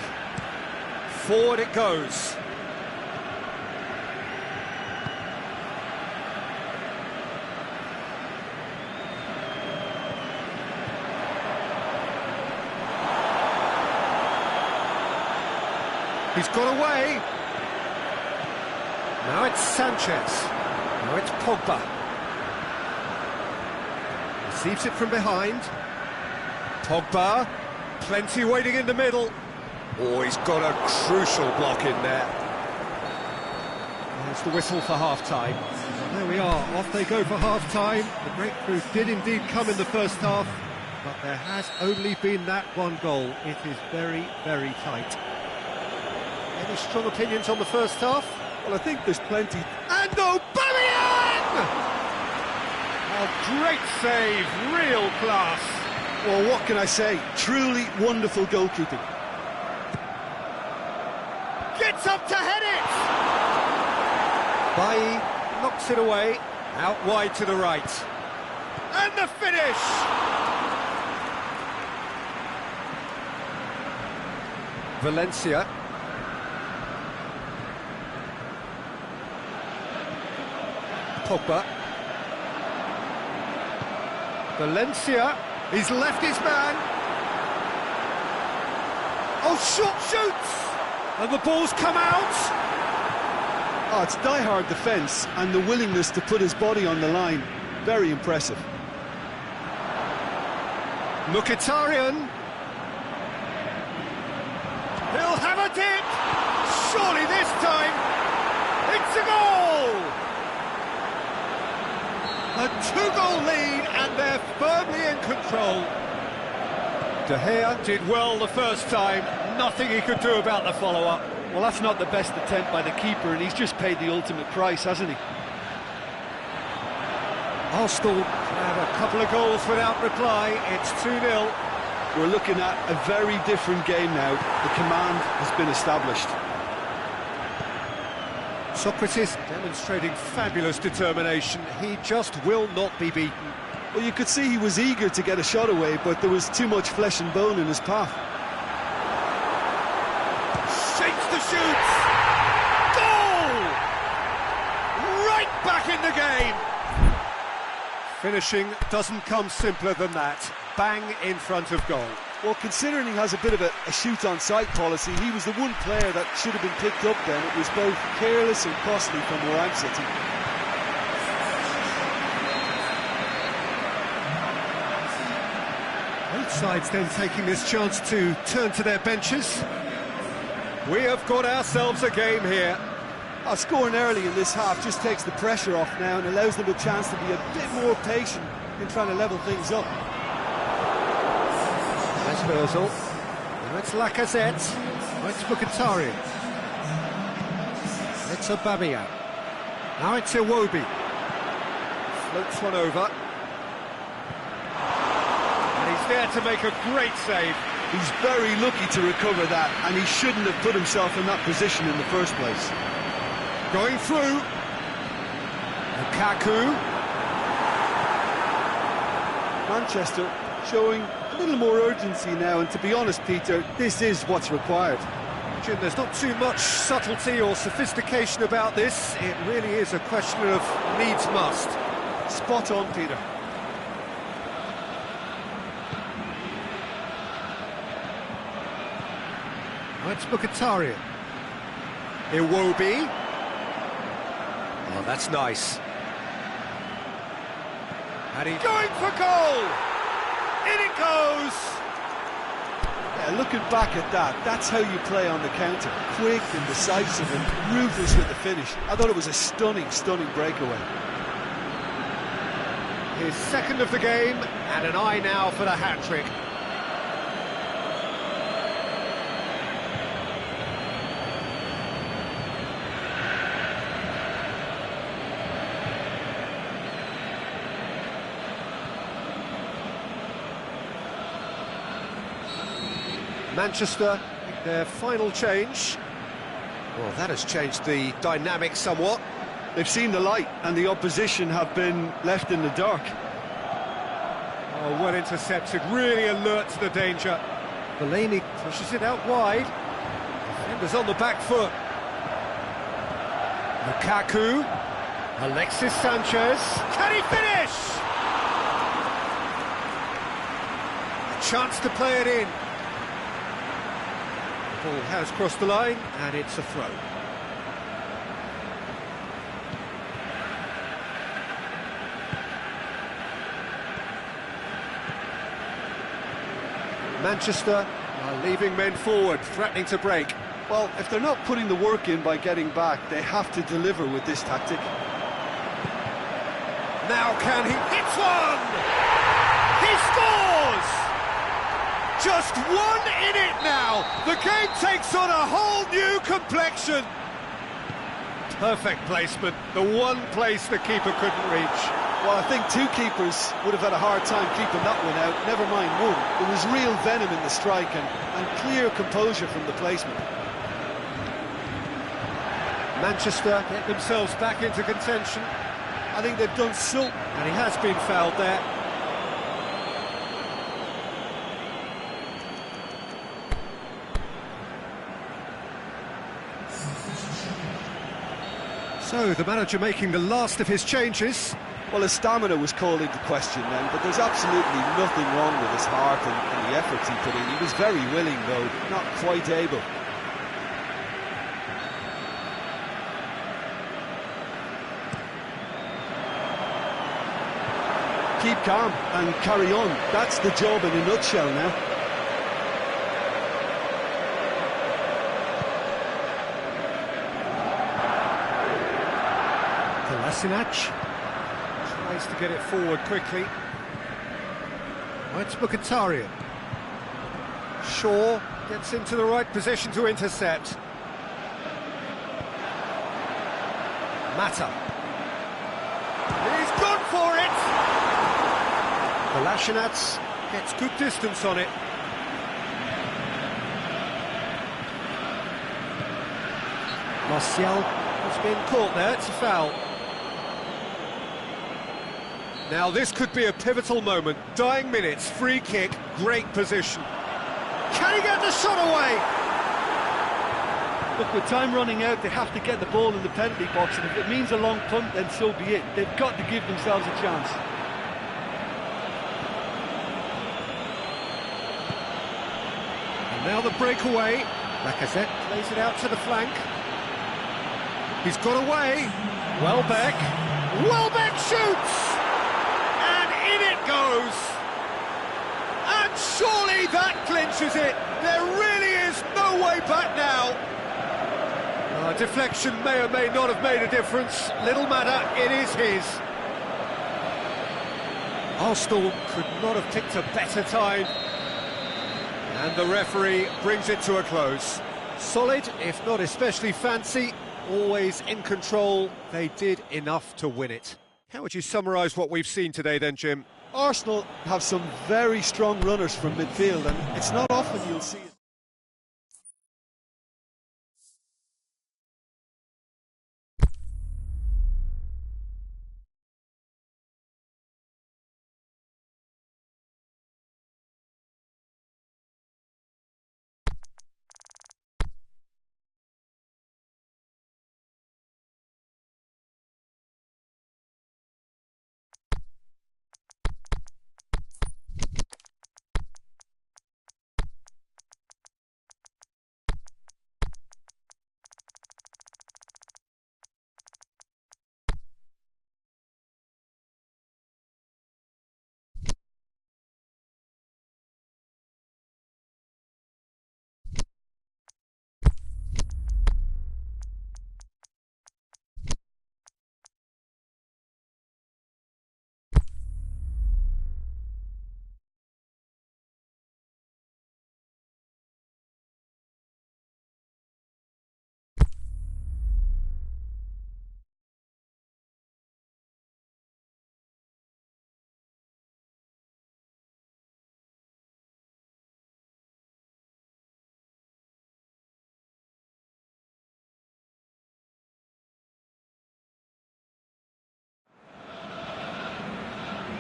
Forward it goes. He's got away. Now it's Sanchez. Now it's Pogba. Receives it from behind. Pogba. Plenty waiting in the middle. Oh, he's got a crucial block in there. There's the whistle for half-time. There we are, off they go for half-time. The breakthrough did indeed come in the first half, but there has only been that one goal. It is very, very tight. Any strong opinions on the first half? Well, I think there's plenty. And Aubameyang! A great save, real class. Well, what can I say? Truly wonderful goalkeeping. Gets up to head it! Bailly knocks it away, out wide to the right. And the finish! Valencia. Pogba. Valencia, he's left his man. Oh, shot shoots! And the ball's come out. Oh, it's die-hard defence and the willingness to put his body on the line. Very impressive. Mkhitaryan. He'll have a dip. Surely this time, it's a goal! A two-goal lead, and they're firmly in control. De Gea did well the first time, nothing he could do about the follow-up. Well, that's not the best attempt by the keeper, and he's just paid the ultimate price, hasn't he? Arsenal had a couple of goals without reply. It's 2-0. We're looking at a very different game now. The command has been established. Socrates demonstrating fabulous determination. He just will not be beaten. Well, you could see he was eager to get a shot away, but there was too much flesh and bone in his path. Shakes the shoots! Goal! Right back in the game! Finishing doesn't come simpler than that. Bang in front of goal. Well, considering he has a bit of a shoot-on-sight policy, he was the one player that should have been picked up then. It was both careless and costly from where I'm sitting. Both sides then taking this chance to turn to their benches. We have got ourselves a game here. Scoring early in this half just takes the pressure off now and allows them a chance to be a bit more patient in trying to level things up. There's Ozil. Now it's Lacazette. Now it's Mkhitaryan. It's Aubameyang. Now it's Iwobi. Floats one over. And he's there to make a great save. He's very lucky to recover that, and he shouldn't have put himself in that position in the first place. Going through. Lukaku. Manchester showing a little more urgency now, and to be honest, Peter, this is what's required. Jim, there's not too much subtlety or sophistication about this. It really is a question of needs must. Spot on, Peter. Now it's Mkhitaryan. Iwobi. Oh, that's nice. And he Going for goal! In it goes! Yeah, looking back at that, that's how you play on the counter. Quick and decisive and ruthless with the finish. I thought it was a stunning, stunning breakaway. his second of the game, and an eye now for the hat-trick. Manchester, their final change. Well, that has changed the dynamic somewhat. They've seen the light, and the opposition have been left in the dark. Oh, well intercepted, really alert to the danger. Fellaini pushes it out wide. Defenders on the back foot. Lukaku. Alexis Sanchez. Can he finish? A chance to play it in. The ball has crossed the line, and it's a throw. Manchester are leaving men forward, threatening to break. Well, if they're not putting the work in by getting back, they have to deliver with this tactic. Now can he? Hits one! He scores! Just one in it now! The game takes on a whole new complexion! Perfect placement, the one place the keeper couldn't reach. Well, I think two keepers would have had a hard time keeping that one out, never mind one. There was real venom in the strike and clear composure from the placement. Manchester get themselves back into contention. I think they've done so. And he has been fouled there. So, the manager making the last of his changes. Well, his stamina was called into question then, but there's absolutely nothing wrong with his heart and the efforts he put in. He was very willing, though, not quite able. Keep calm and carry on. That's the job in a nutshell now. Kolasinac tries to get it forward quickly. It's Mkhitaryan. Shaw gets into the right position to intercept. Mata. He's gone for it! Kolasinac gets good distance on it. Martial has been caught there, it's a foul. Now this could be a pivotal moment. Dying minutes, free kick, great position. Can he get the shot away? Look, with time running out, they have to get the ball in the penalty box, and if it means a long punt, then so be it. They've got to give themselves a chance. And now the breakaway. Lacazette plays it out to the flank. He's got away. Welbeck. Welbeck shoots! In it goes! And surely that clinches it! There really is no way back now! Deflection may or may not have made a difference. Little matter, it is his. Arsenal could not have picked a better time. And the referee brings it to a close. Solid, if not especially fancy, always in control. They did enough to win it. How would you summarise what we've seen today then, Jim? Arsenal have some very strong runners from midfield, and it's not often you'll see it.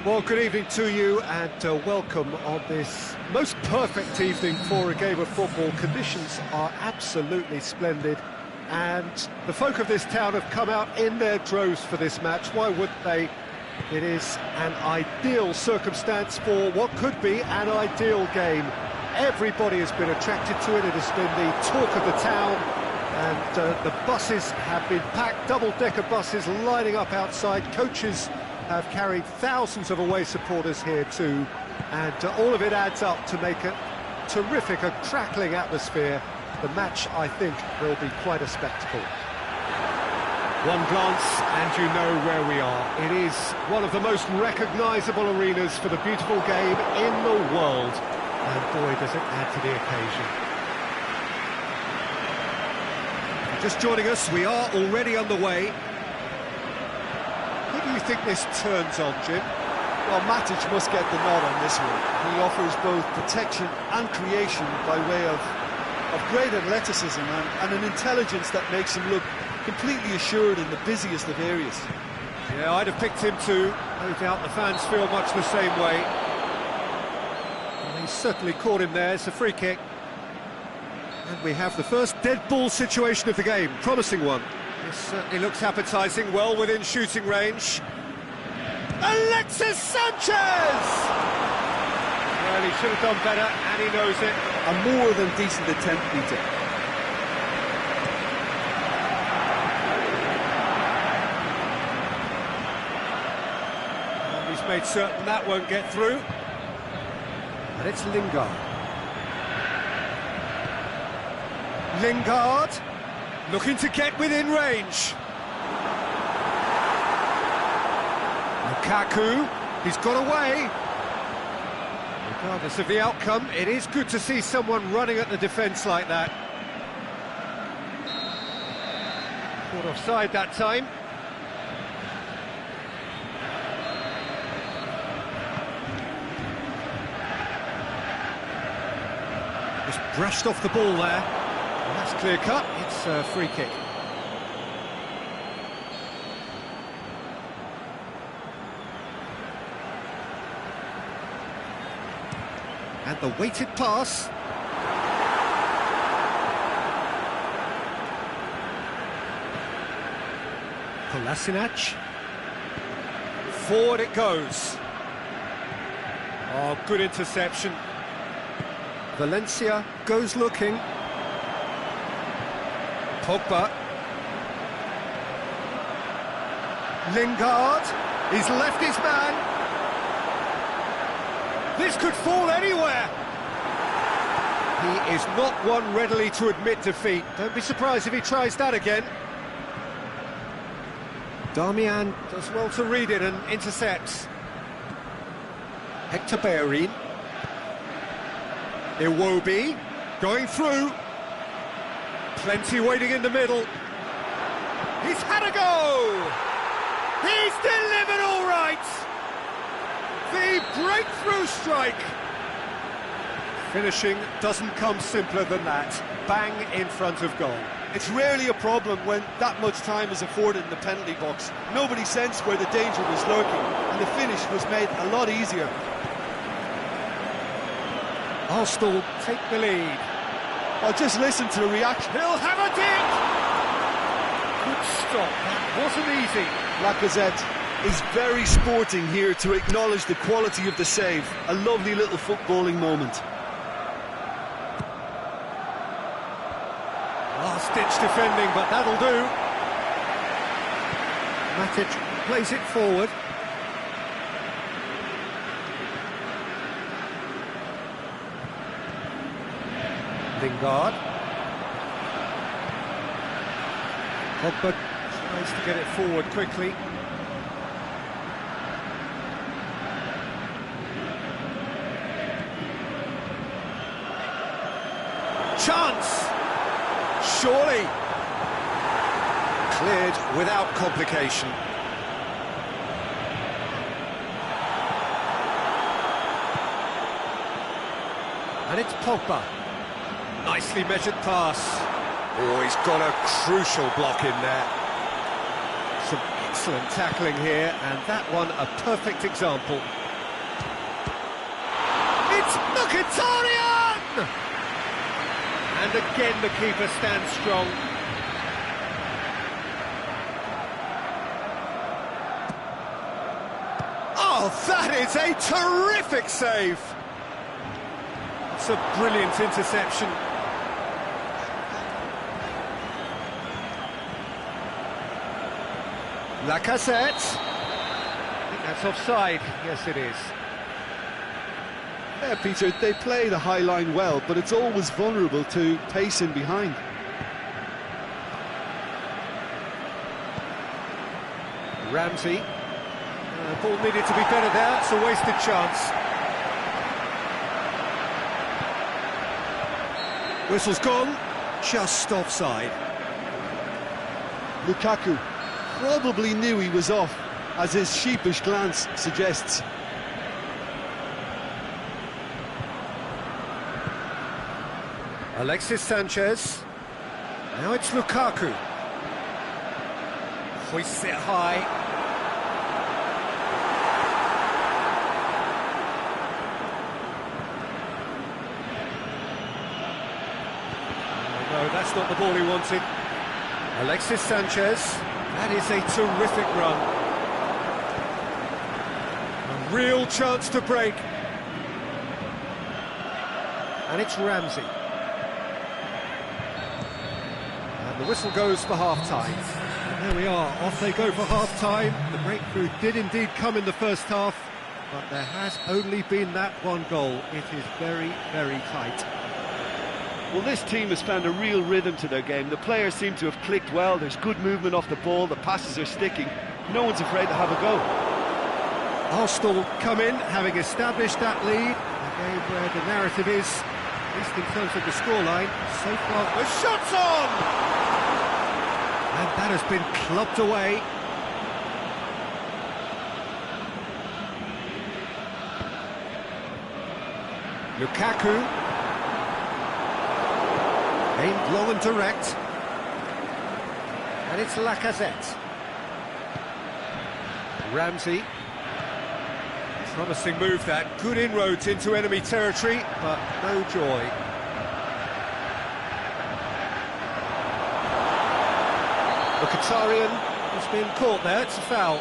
Well, good evening to you and welcome on this most perfect evening for a game of football. Conditions are absolutely splendid and the folk of this town have come out in their droves for this match. Why wouldn't they? It is an ideal circumstance for what could be an ideal game. Everybody has been attracted to it. It has been the talk of the town and the buses have been packed, double-decker buses lining up outside. Coaches have carried thousands of away supporters here too, and all of it adds up to make a terrific, a crackling atmosphere. The match, I think, will be quite a spectacle. One glance and you know where we are. It is one of the most recognisable arenas for the beautiful game in the world, and boy does it add to the occasion. Just joining us, we are already underway. Who do you think this turns on, Jim? Well, Matic must get the nod on this one. He offers both protection and creation by way of great athleticism and an intelligence that makes him look completely assured in the busiest of areas. Yeah, I'd have picked him too. No doubt the fans feel much the same way. Well, he's certainly caught him there. It's a free kick. And we have the first dead ball situation of the game. Promising one. This certainly looks appetising, well within shooting range. Alexis Sanchez! Well, he should have done better, and he knows it. A more than decent attempt, Peter. Well, he's made certain that won't get through. And it's Lingard. Lingard, looking to get within range. Lukaku, he's got away. Regardless of the outcome, it is good to see someone running at the defence like that. Caught offside that time. Just brushed off the ball there. And that's clear cut, it's a free kick. And the weighted pass. Kolasinac. Forward it goes. Oh, good interception. Valencia goes looking. Pogba. Lingard. He's left his man. This could fall anywhere. He is not one readily to admit defeat. Don't be surprised if he tries that again. Darmian does well to read it and intercepts. Hector Bellerin. Iwobi going through. Plenty waiting in the middle. He's had a go! He's delivered all right! The breakthrough strike! Finishing doesn't come simpler than that. Bang in front of goal. It's rarely a problem when that much time is afforded in the penalty box. Nobody sensed where the danger was lurking, and the finish was made a lot easier. Arsenal take the lead. Oh, just listen to the reaction. He'll have a dig! Good stop, that wasn't easy. Lacazette is very sporting here to acknowledge the quality of the save. A lovely little footballing moment. Last-ditch defending, but that'll do. Matic plays it forward. Lingard. Pogba tries to get it forward quickly. Chance! Surely! Cleared without complication. And it's Pogba. Nicely measured pass. Oh, he's got a crucial block in there. Some excellent tackling here, and that one a perfect example. Mkhitaryan! And again the keeper stands strong. Oh, that is a terrific save! It's a brilliant interception. Lacazette. I think that's offside. Yes, it is. Yeah, Peter, they play the high line well, but it's always vulnerable to pace in behind. Ramsey. Ball needed to be better there. It's a wasted chance. Whistle's gone. Just offside. Lukaku probably knew he was off, as his sheepish glance suggests. Alexis Sanchez. Now it's Lukaku. Hoists it high. No, that's not the ball he wanted. Alexis Sanchez. That is a terrific run. A real chance to break. And it's Ramsey. And the whistle goes for half-time. And there we are, off they go for half-time. The breakthrough did indeed come in the first half, but there has only been that one goal. It is very, very tight. Well, this team has found a real rhythm to their game. The players seem to have clicked well. There's good movement off the ball. The passes are sticking. No one's afraid to have a go. Arsenal come in, having established that lead. A game where the narrative is, at least in terms of the scoreline, so far, the shot's on! And that has been clubbed away. Lukaku. Aimed long and direct. And it's Lacazette. Ramsey. Promising move that. Good inroads into enemy territory, but no joy. Mkhitaryan has been caught there. It's a foul.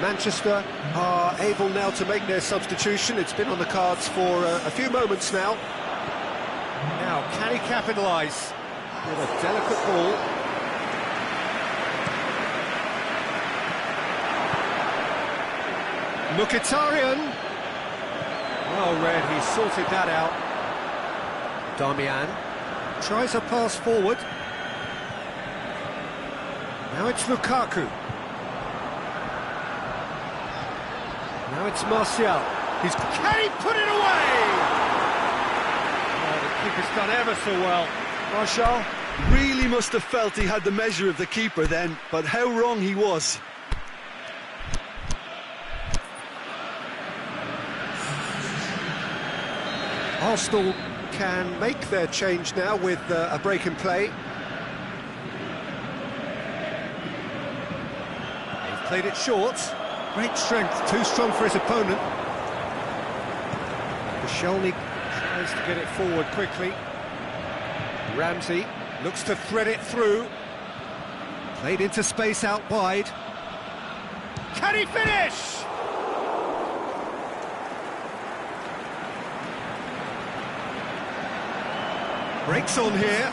Manchester are able now to make their substitution. It's been on the cards for a few moments now. Now, can he capitalise with a delicate ball? Mkhitaryan. Well read, he sorted that out. Darmian tries a pass forward. Now it's Lukaku. Now it's Martial. Can he put it away? Oh, the keeper's done ever so well. Martial really must have felt he had the measure of the keeper then, but how wrong he was. Arsenal can make their change now with a break in play. They've played it short. Great strength, too strong for his opponent. Koscielny tries to get it forward quickly. Ramsey looks to thread it through. Played into space out wide. Can he finish? Breaks on here.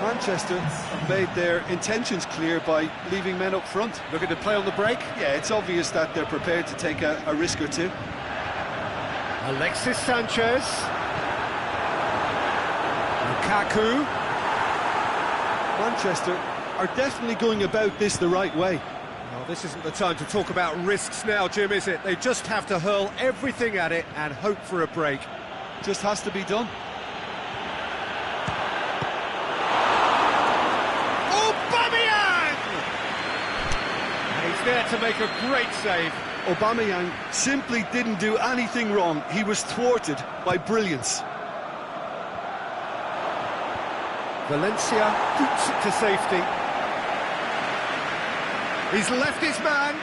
Manchester have made their intentions clear by leaving men up front. Looking to play on the break. Yeah, it's obvious that they're prepared to take a risk or two. Alexis Sanchez. Lukaku. Manchester are definitely going about this the right way. Well, this isn't the time to talk about risks now, Jim, is it? They just have to hurl everything at it and hope for a break. Just has to be done. There to make a great save. Aubameyang simply didn't do anything wrong. He was thwarted by brilliance. Valencia boots it to safety. He's left his man.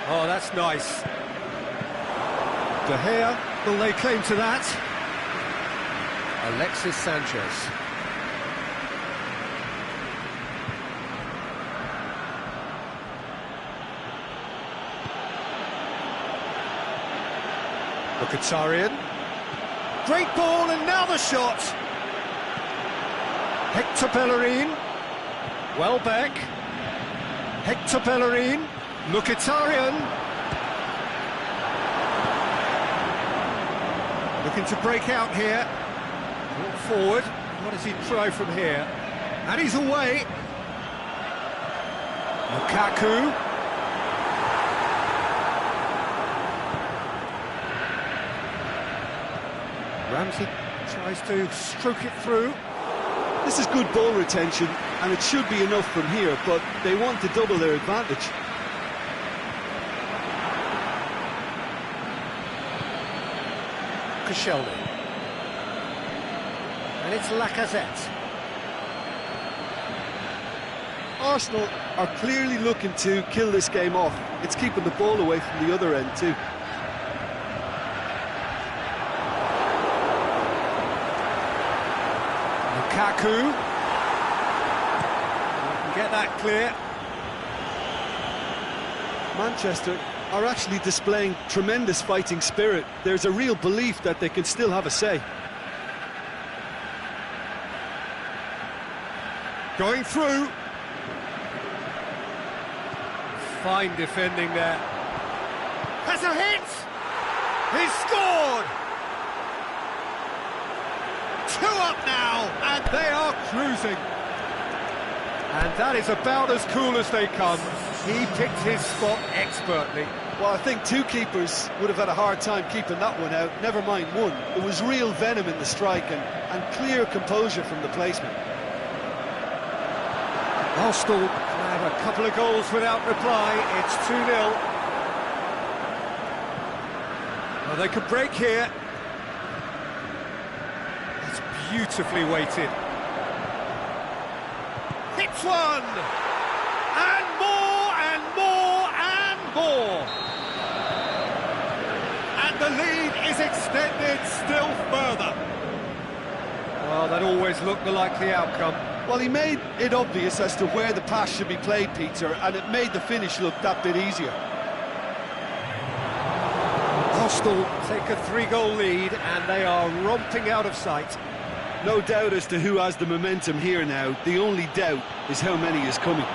Oh, that's nice. De Gea, will they claim to that? Alexis Sanchez. Mkhitaryan. Great ball, and now the shot. Hector Bellerin. Welbeck. Hector Bellerin. Mkhitaryan. Looking to break out here. Brought forward. What does he try from here? And he's away. Lukaku. Ramsey tries to stroke it through. This is good ball retention, and it should be enough from here, but they want to double their advantage. Koscielny. And it's Lacazette. Arsenal are clearly looking to kill this game off. It's keeping the ball away from the other end too. Lukaku. Get that clear. Manchester are actually displaying tremendous fighting spirit. There's a real belief that they can still have a say. Going through. Fine defending there. Has a hit! He's scored! 2 up now, and they are cruising. And that is about as cool as they come. He picked his spot expertly. Well, I think 2 keepers would have had a hard time keeping that one out, never mind 1. There was real venom in the strike and clear composure from the placement. Arsenal have a couple of goals without reply. It's 2-0. Well, they could break here. It's beautifully weighted. Hits one! And more, and more, and more! And the lead is extended still further. Well, that always looked the likely outcome. Well, he made it obvious as to where the pass should be played, Peter, and it made the finish look that bit easier. Arsenal take a 3-goal lead, and they are romping out of sight. No doubt as to who has the momentum here now. The only doubt is how many is coming.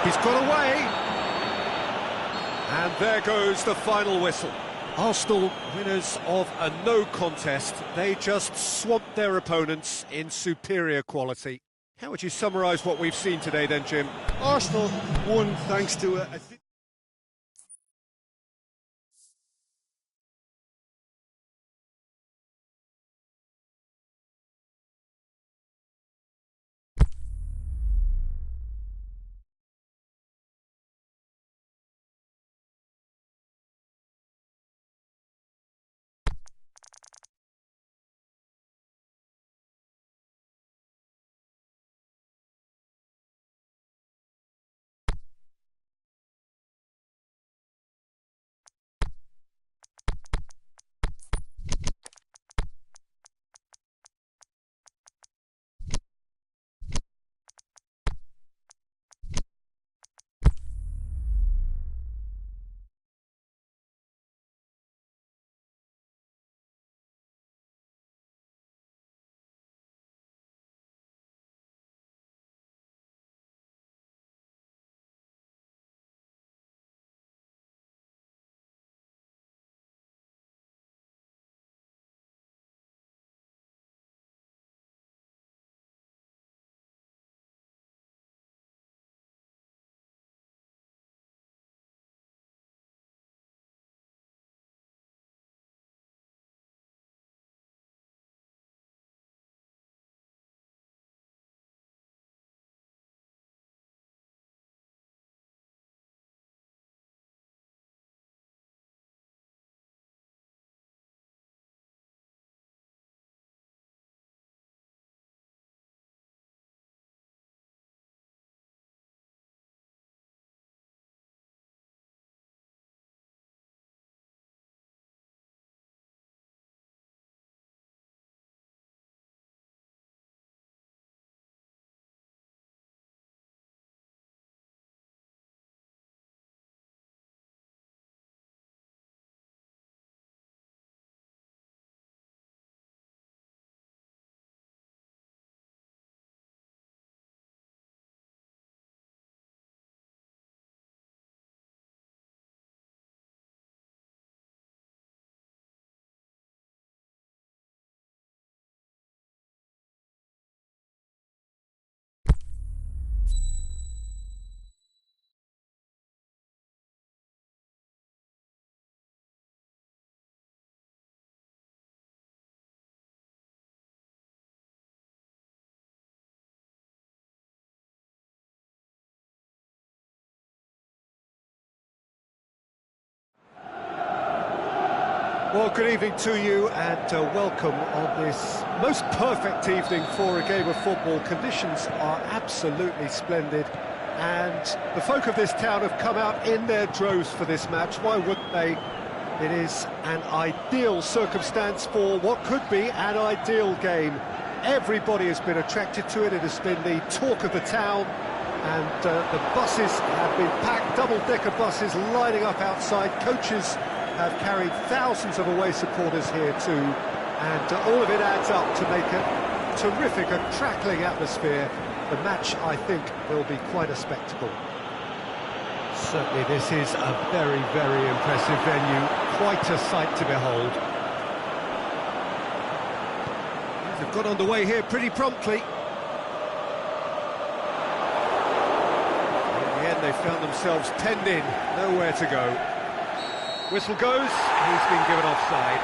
He's got away. And there goes the final whistle. Arsenal winners of a no contest. They just swamped their opponents in superior quality. How would you summarise what we've seen today then, Jim? Arsenal won thanks to a Well, good evening to you and welcome on this most perfect evening for a game of football. Conditions are absolutely splendid and the folk of this town have come out in their droves for this match. Why wouldn't they? It is an ideal circumstance for what could be an ideal game. Everybody has been attracted to it. It has been the talk of the town and the buses have been packed, double-decker buses lining up outside. Coaches have carried thousands of away supporters here too, and all of it adds up to make a terrific, a crackling atmosphere. The match, I think, will be quite a spectacle. Certainly this is a very, very impressive venue, quite a sight to behold. They've got underway here pretty promptly. In the end they found themselves penned in, nowhere to go. Whistle goes, he's been given offside.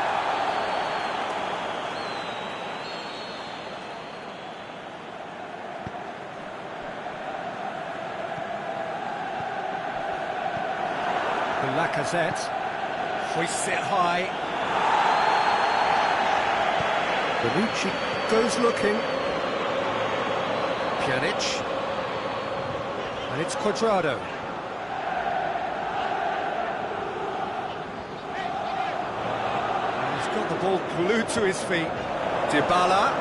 Lacazette hoists it high. Bonucci goes looking. Pjanic. And it's Cuadrado. He's got the ball glued to his feet. Dybala.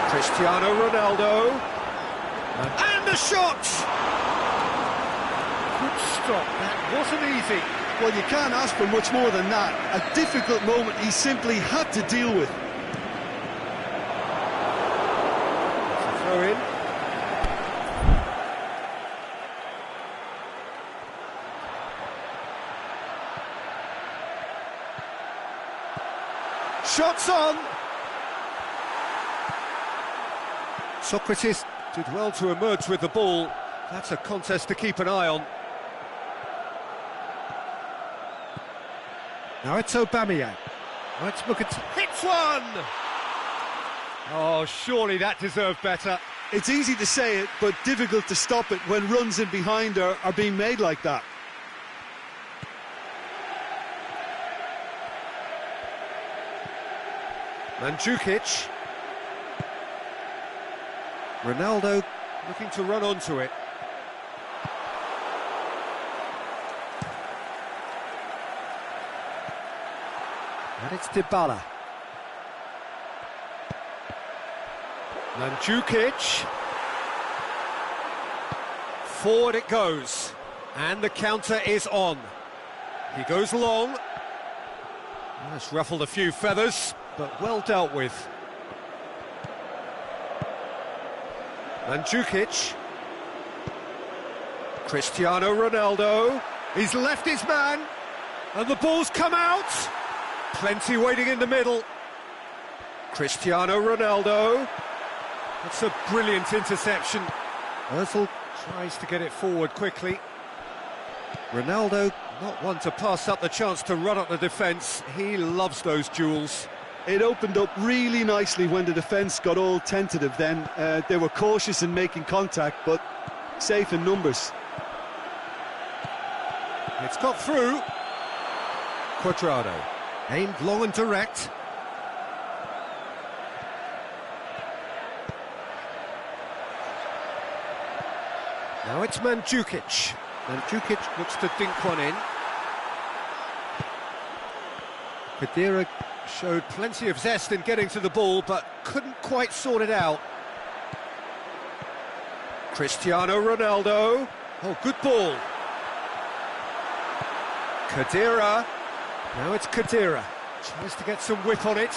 Cristiano Ronaldo. And the shot! Good stop, that wasn't easy. Well, you can't ask for much more than that. A difficult moment he simply had to deal with. It's a throw in. Shots on! Socrates did well to emerge with the ball. That's a contest to keep an eye on. Now it's Aubameyang. Now it's Mukata. Hits one! Oh, surely that deserved better. It's easy to say it, but difficult to stop it when runs in behind are being made like that. Mandzukic. Ronaldo looking to run onto it. And it's Dybala. Mandzukic. Forward it goes. And the counter is on. He goes long. That's ruffled a few feathers, but well dealt with. Mandzukic. Cristiano Ronaldo. He's left his man. And the ball's come out. Plenty waiting in the middle. Cristiano Ronaldo. That's a brilliant interception. Ozil tries to get it forward quickly. Ronaldo, not one to pass up the chance to run up the defence. He loves those duels. It opened up really nicely when the defence got all tentative then. They were cautious in making contact, but safe in numbers. It's got through. Cuadrado. Aimed long and direct. Now it's Mandzukic. Mandzukic looks to dink one in. Khedira showed plenty of zest in getting to the ball, but couldn't quite sort it out. Cristiano Ronaldo. Oh, good ball. Khedira. Now it's Khedira. Tries to get some whip on it.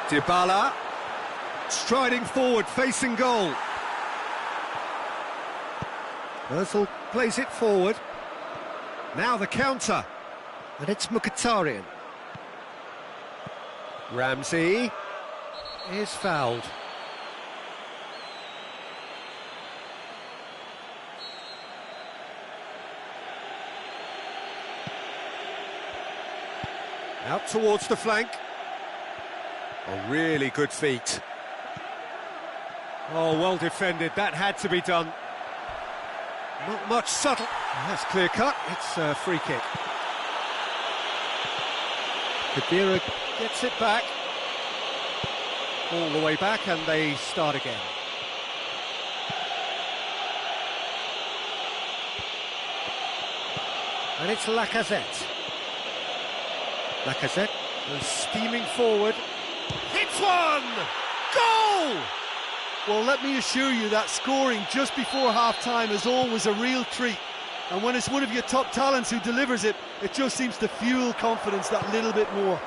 Dybala. Striding forward, facing goal. Ozil plays it forward. Now the counter. And it's Mkhitaryan. Ramsey is fouled. Out towards the flank. A really good feat. Oh, well defended. That had to be done. Not much subtle. That's clear cut. It's a free kick. Kadira gets it back. All the way back, and they start again. And it's Lacazette. Lacazette goes steaming forward. Hits one! Goal! Well, let me assure you that scoring just before half-time is always a real treat. And when it's one of your top talents who delivers it, it just seems to fuel confidence that little bit more.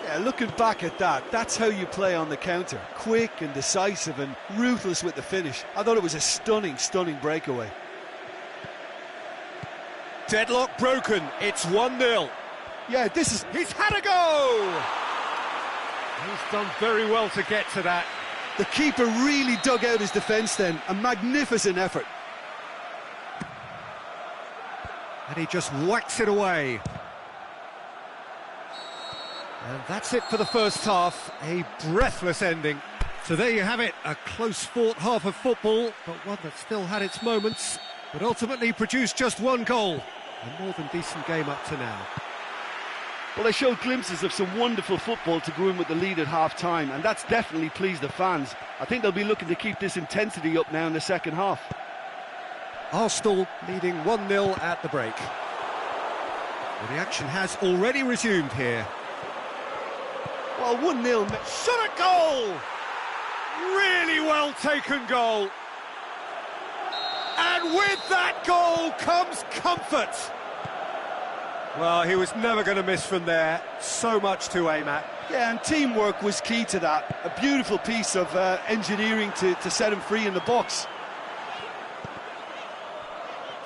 Yeah, looking back at that, that's how you play on the counter. Quick and decisive and ruthless with the finish. I thought it was a stunning, stunning breakaway. Deadlock broken. It's 1-0. Yeah, this is... He's had a go! He's done very well to get to that. The keeper really dug out his defence then. A magnificent effort. And he just whacks it away. And that's it for the first half. A breathless ending. So there you have it. A close-fought half of football, but one that still had its moments, but ultimately produced just one goal. A more than decent game up to now. Well, they showed glimpses of some wonderful football to go in with the lead at half-time, and that's definitely pleased the fans. I think they'll be looking to keep this intensity up now in the second half. Arsenal leading 1-0 at the break. Well, the action has already resumed here. Well, 1-0... Shot at goal! Really well taken goal. And with that goal comes comfort. Well, he was never going to miss from there. So much to aim at. Yeah, and teamwork was key to that. A beautiful piece of engineering to set him free in the box.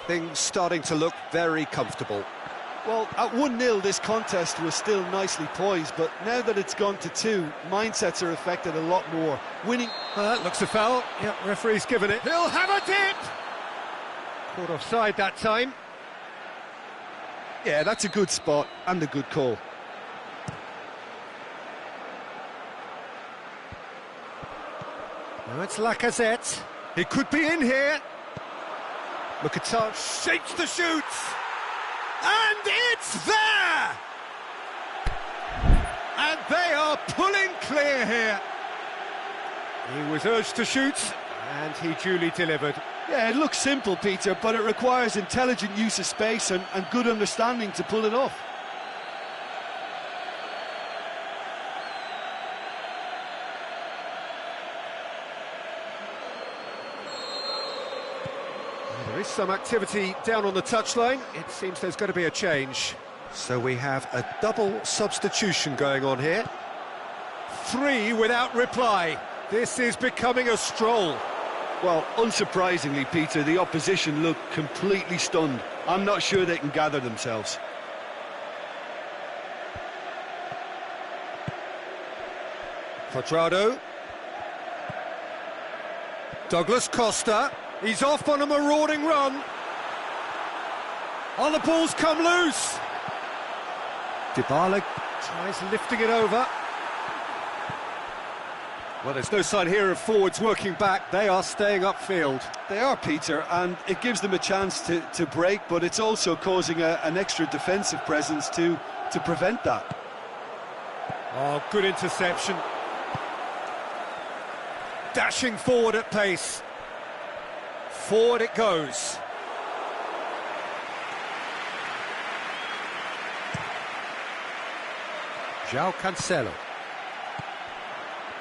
Things starting to look very comfortable. Well, at 1-0, this contest was still nicely poised, but now that it's gone to 2, mindsets are affected a lot more. Winning... That looks a foul. Yep, referee's given it. He'll have a dip! Caught offside that time. Yeah, that's a good spot and a good call. Now it's Lacazette. He could be in here. Mkhitaryan shapes the shoot. And it's there! And they are pulling clear here. He was urged to shoot, and he duly delivered. Yeah, it looks simple, Peter, but it requires intelligent use of space and good understanding to pull it off. There is some activity down on the touchline. It seems there's going to be a change. So we have a double substitution going on here. 3 without reply. This is becoming a stroll. Well, unsurprisingly, Peter, the opposition look completely stunned. I'm not sure they can gather themselves. Cuadrado. Douglas Costa. He's off on a marauding run. Oh, the ball's come loose. Dybala tries lifting it over. Well, there's no sign here of forwards working back. They are staying upfield. They are, Peter, and it gives them a chance to break, but it's also causing an extra defensive presence to prevent that. Oh, good interception. Dashing forward at pace. Forward it goes. João Cancelo.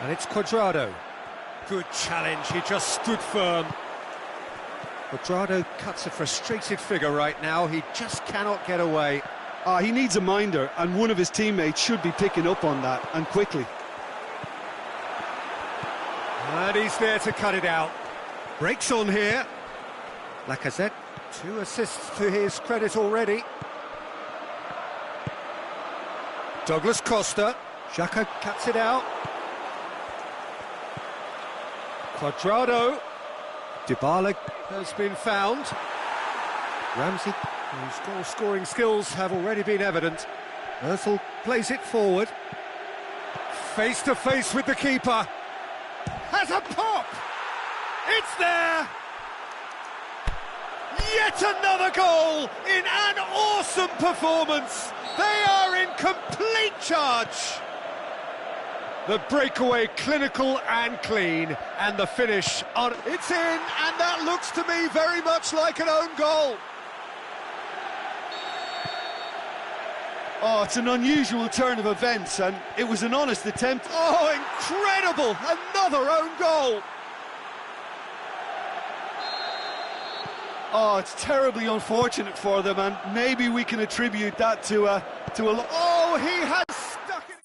And it's Cuadrado. Good challenge, he just stood firm. Cuadrado cuts a frustrated figure right now, he just cannot get away. He needs a minder, and one of his teammates should be picking up on that, and quickly. And he's there to cut it out. Breaks on here. Lacazette, 2 assists to his credit already. Douglas Costa. Xhaka cuts it out. Cuadrado. Dybala has been found. Ramsey, whose goal-scoring skills have already been evident. Ozil plays it forward. Face to face with the keeper. Has a pop! It's there! Yet another goal in an awesome performance. They are in complete charge. The breakaway clinical and clean, and the finish on... It's in, and that looks to me very much like an own goal. Oh, it's an unusual turn of events, and it was an honest attempt. Oh, incredible! Another own goal. Oh, it's terribly unfortunate for them, and maybe we can attribute that to a... Oh, he has stuck it.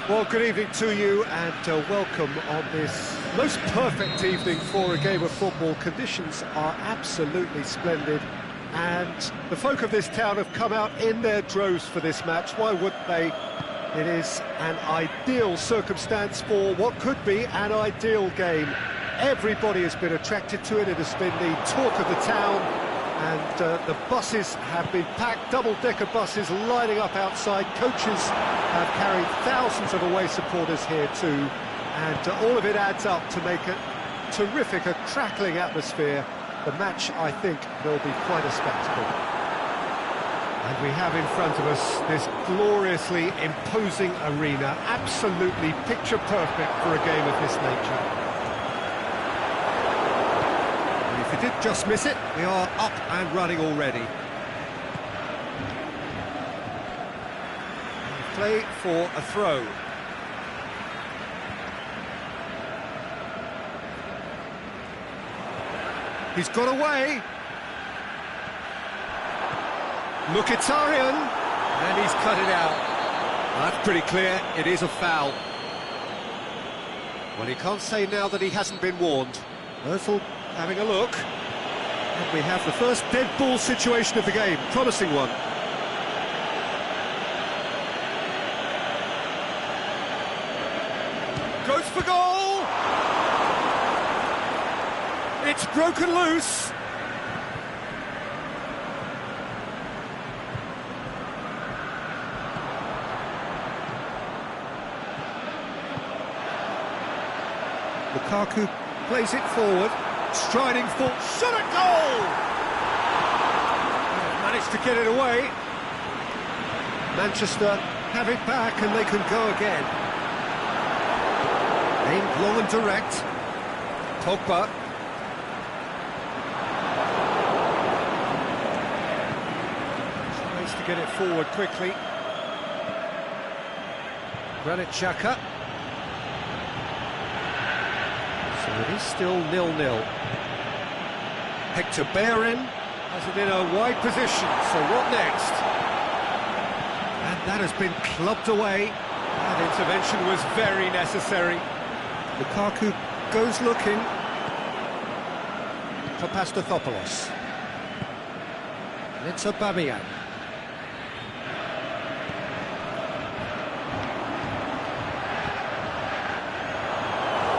Well, good evening to you, and welcome on this most perfect evening for a game of football. Conditions are absolutely splendid, and the folk of this town have come out in their droves for this match. Why wouldn't they? It is an ideal circumstance for what could be an ideal game. Everybody has been attracted to it. It has been the talk of the town, and the buses have been packed, double-decker buses lining up outside. Coaches have carried thousands of away supporters here too, and all of it adds up to make a terrific, a crackling atmosphere. The match, I think, will be quite a spectacle. And we have in front of us this gloriously imposing arena, absolutely picture perfect for a game of this nature. And if it did just miss it. We are up and running already. Play for a throw. He's got away. Mkhitaryan, and he's cut it out. That's pretty clear, it is a foul. Well, he can't say now that he hasn't been warned. Ozil having a look. And we have the first dead ball situation of the game, promising one. Goes for goal! It's broken loose. Lukaku plays it forward, striding full, shot at goal! Managed to get it away. Manchester have it back and they can go again. Aimed long and direct. Pogba. Tries to get it forward quickly. Granit Xhaka. So it is still 0-0. Hector Bellerin has it in a wide position, so what next? And that has been clubbed away. That intervention was very necessary. Lukaku goes looking for Pastathopoulos. And it's Aubameyang.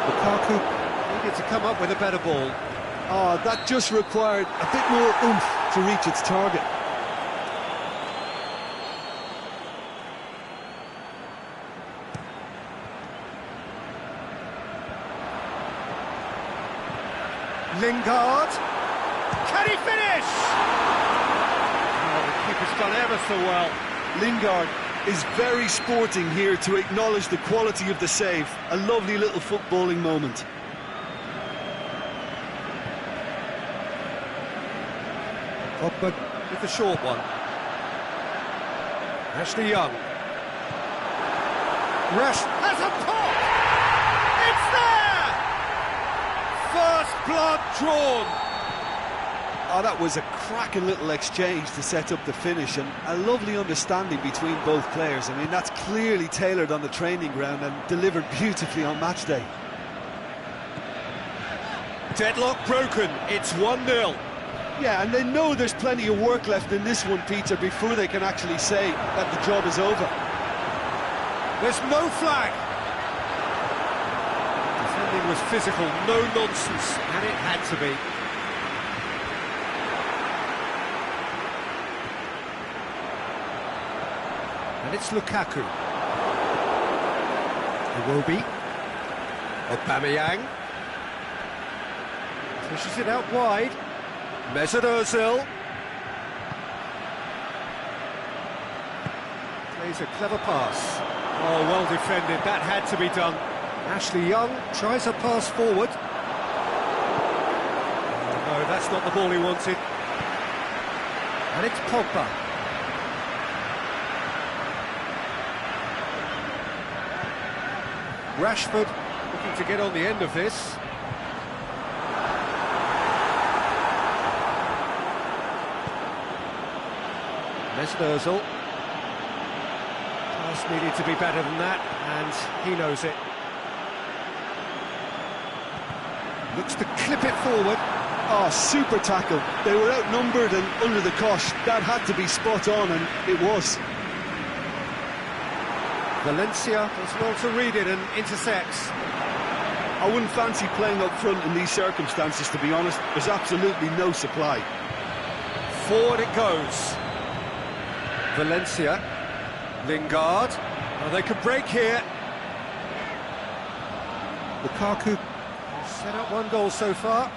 Lukaku needed to come up with a better ball. Oh, that just required a bit more oomph to reach its target. Lingard. Can he finish? Oh, the keeper's done ever so well. Lingard is very sporting here to acknowledge the quality of the save. A lovely little footballing moment. Pogba with the short one. Ashley Young. Rash has a pop! It's there! First blood drawn. Oh, that was a cracking little exchange to set up the finish, and a lovely understanding between both players. I mean, that's clearly tailored on the training ground and delivered beautifully on match day. Deadlock broken, it's 1-0. Yeah, and they know there's plenty of work left in this one, Peter, before they can actually say that the job is over. There's no flag. Defending was physical, no nonsense, and it had to be. And it's Lukaku. Iwobi. Aubameyang. Pushes it out wide. Mesut Ozil. Plays a clever pass. Oh, well defended, that had to be done. Ashley Young tries a pass forward. Oh, no, that's not the ball he wanted. And it's Pogba. Rashford looking to get on the end of this. Mesut Ozil. Pass needed to be better than that, and he knows it. Looks to clip it forward. Oh, super tackle. They were outnumbered and under the cosh. That had to be spot on, and it was. Valencia does well to read it and intercepts. I wouldn't fancy playing up front in these circumstances, to be honest. There's absolutely no supply. Forward it goes. Valencia. Lingard. Oh, they could break here. Lukaku set up one goal so far.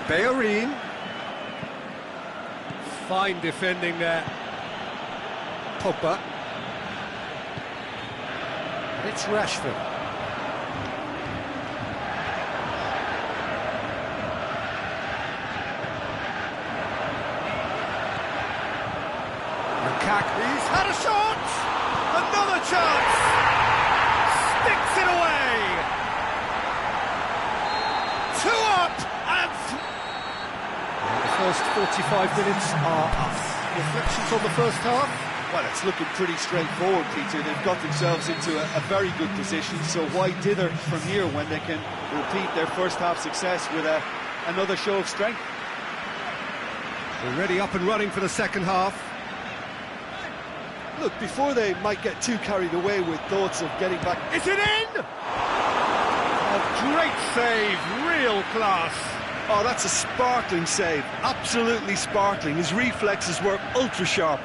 Bellerin. Fine defending there. Pogba. And it's Rashford. that a shot? Another chance! Sticks it away! 2 up and... The first 45 minutes are up. Reflections on the first half? Well, it's looking pretty straightforward, Peter. They've got themselves into a very good position, so why dither from here when they can repeat their first half success with another show of strength? Already up and running for the second half. Look, before they might get too carried away with thoughts of getting back... Is it in? A great save, real class. Oh, that's a sparkling save, absolutely sparkling. His reflexes were ultra-sharp.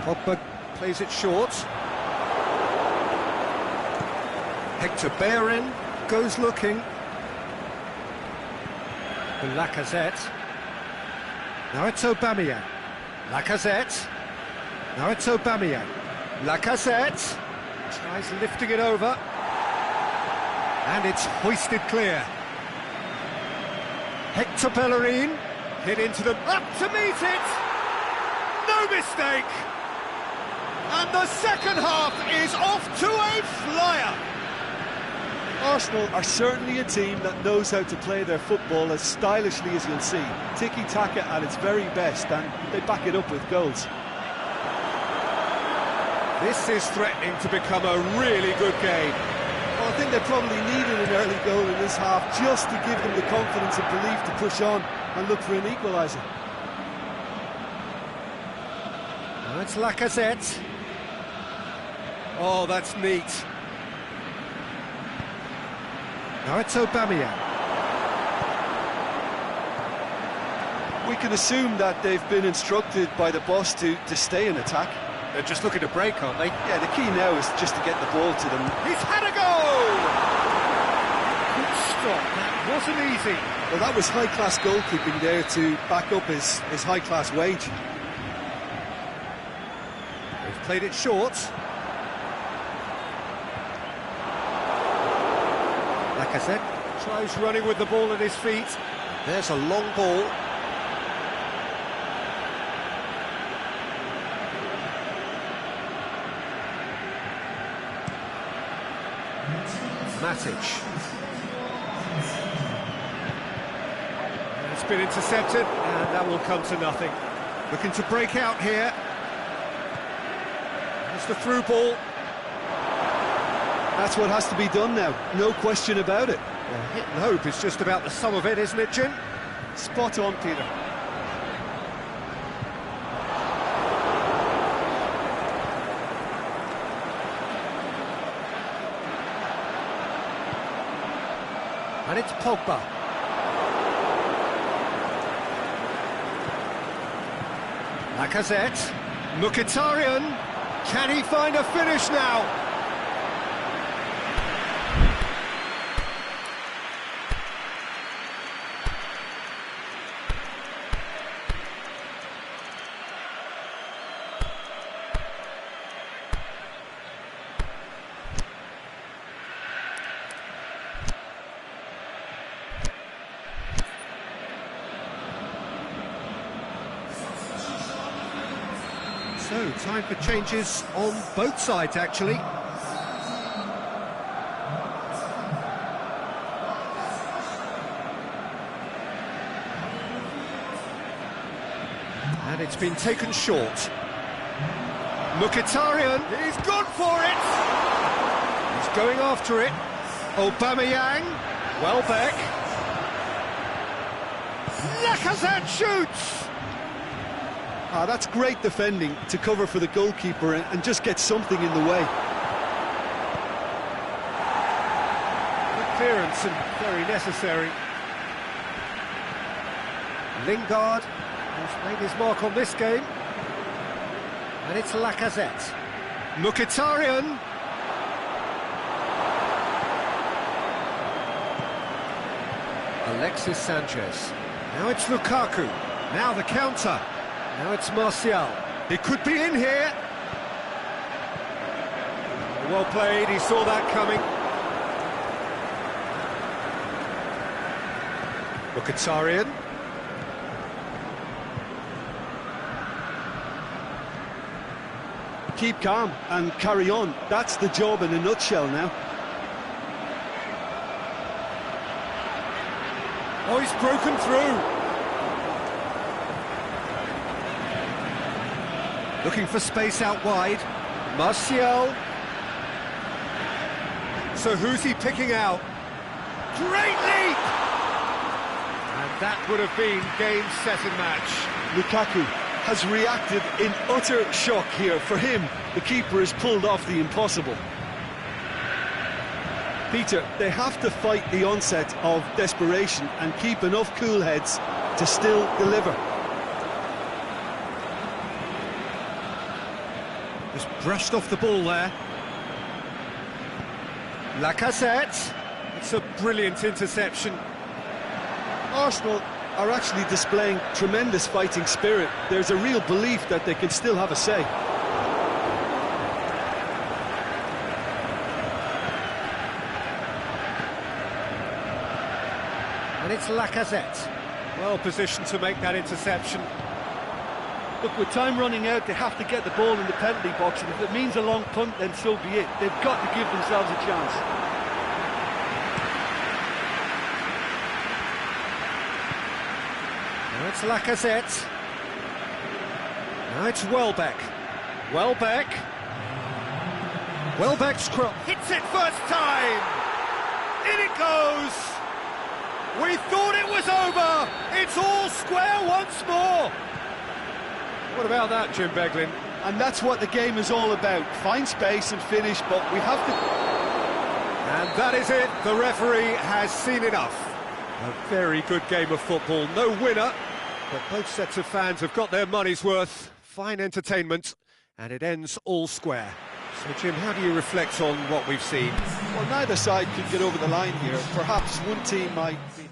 Pogba plays it short. Hector Bellerin goes looking. Lacazette. Now it's Aubameyang. Lacazette. Now it's Aubameyang. Lacazette. Tries lifting it over. And it's hoisted clear. Hector Bellerin. Hit into the... Up to meet it! No mistake! And the second half is off to a flyer! Arsenal are certainly a team that knows how to play their football as stylishly as you'll see. Tiki-taka at its very best, and they back it up with goals. This is threatening to become a really good game. Well, I think they probably needed an early goal in this half just to give them the confidence and belief to push on and look for an equaliser. Now it's Lacazette. Oh, that's neat. Now it's Aubameyang. We can assume that they've been instructed by the boss to stay in attack. They're just looking to break, aren't they? Yeah, the key now is just to get the ball to them. He's had a goal! Good stop, that wasn't easy. Well, that was high-class goalkeeping there to back up his high-class wage. They've played it short. Lacazette tries running with the ball at his feet. There's a long ball. Matic. It's been intercepted, and that will come to nothing. Looking to break out here. It's the through ball. That's what has to be done now, no question about it. Well, hit and hope is just about the sum of it, isn't it, Jim? Spot on, Peter. And it's Pogba. Lacazette. Mkhitaryan. Can he find a finish now? So, time for changes on both sides, actually. And it's been taken short. Mkhitaryan, he's gone for it! He's going after it. Aubameyang, Welbeck. Lacazette shoots! That's great defending to cover for the goalkeeper and just get something in the way. Good clearance and very necessary. Lingard has made his mark on this game. And it's Lacazette. Mkhitaryan. Alexis Sanchez. Now it's Lukaku. Now the counter. Now it's Martial. He could be in here. Well played, he saw that coming. Mkhitaryan. keep calm and carry on. That's the job in a nutshell now. Oh, he's broken through. Looking for space out wide. Martial. So who's he picking out? Great leap! And that would have been game, set and match. Lukaku has reacted in utter shock here. For him, the keeper has pulled off the impossible. Peter, they have to fight the onset of desperation and keep enough cool heads to still deliver. Just brushed off the ball there. Lacazette. It's a brilliant interception. Arsenal are actually displaying tremendous fighting spirit. There's a real belief that they can still have a say. And it's Lacazette. Well positioned to make that interception. Look, with time running out, they have to get the ball in the penalty box, and if it means a long punt, then so be it. They've got to give themselves a chance. Now it's Lacazette. Now it's Welbeck. Welbeck's cross. Hits it first time! In it goes! We thought it was over! It's all square once more! What about that, Jim Beglin? And that's what the game is all about. Find space and finish, but we have to... And that is it. The referee has seen enough. A very good game of football. No winner, but both sets of fans have got their money's worth. Fine entertainment, and it ends all square. So, Jim, how do you reflect on what we've seen? Well, neither side could get over the line here. Perhaps one team might be...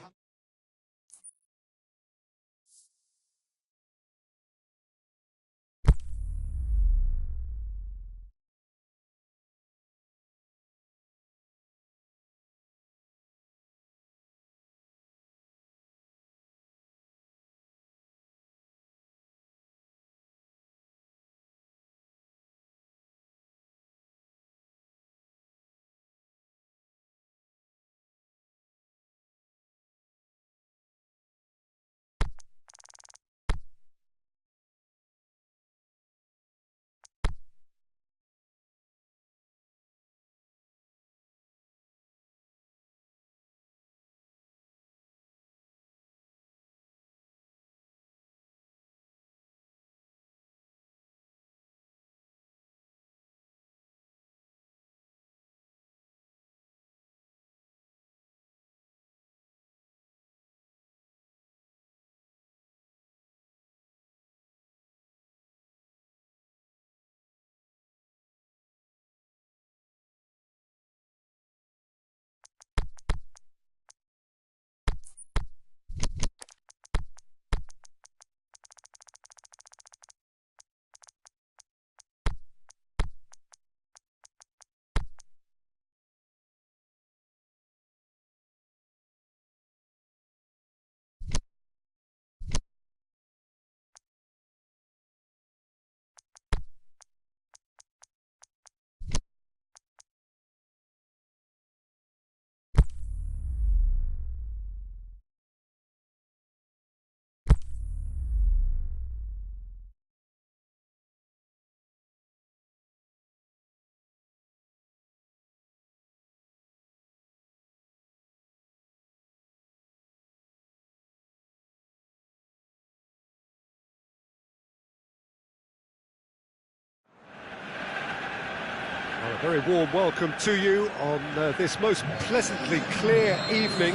Well, a very warm welcome to you on this most pleasantly clear evening.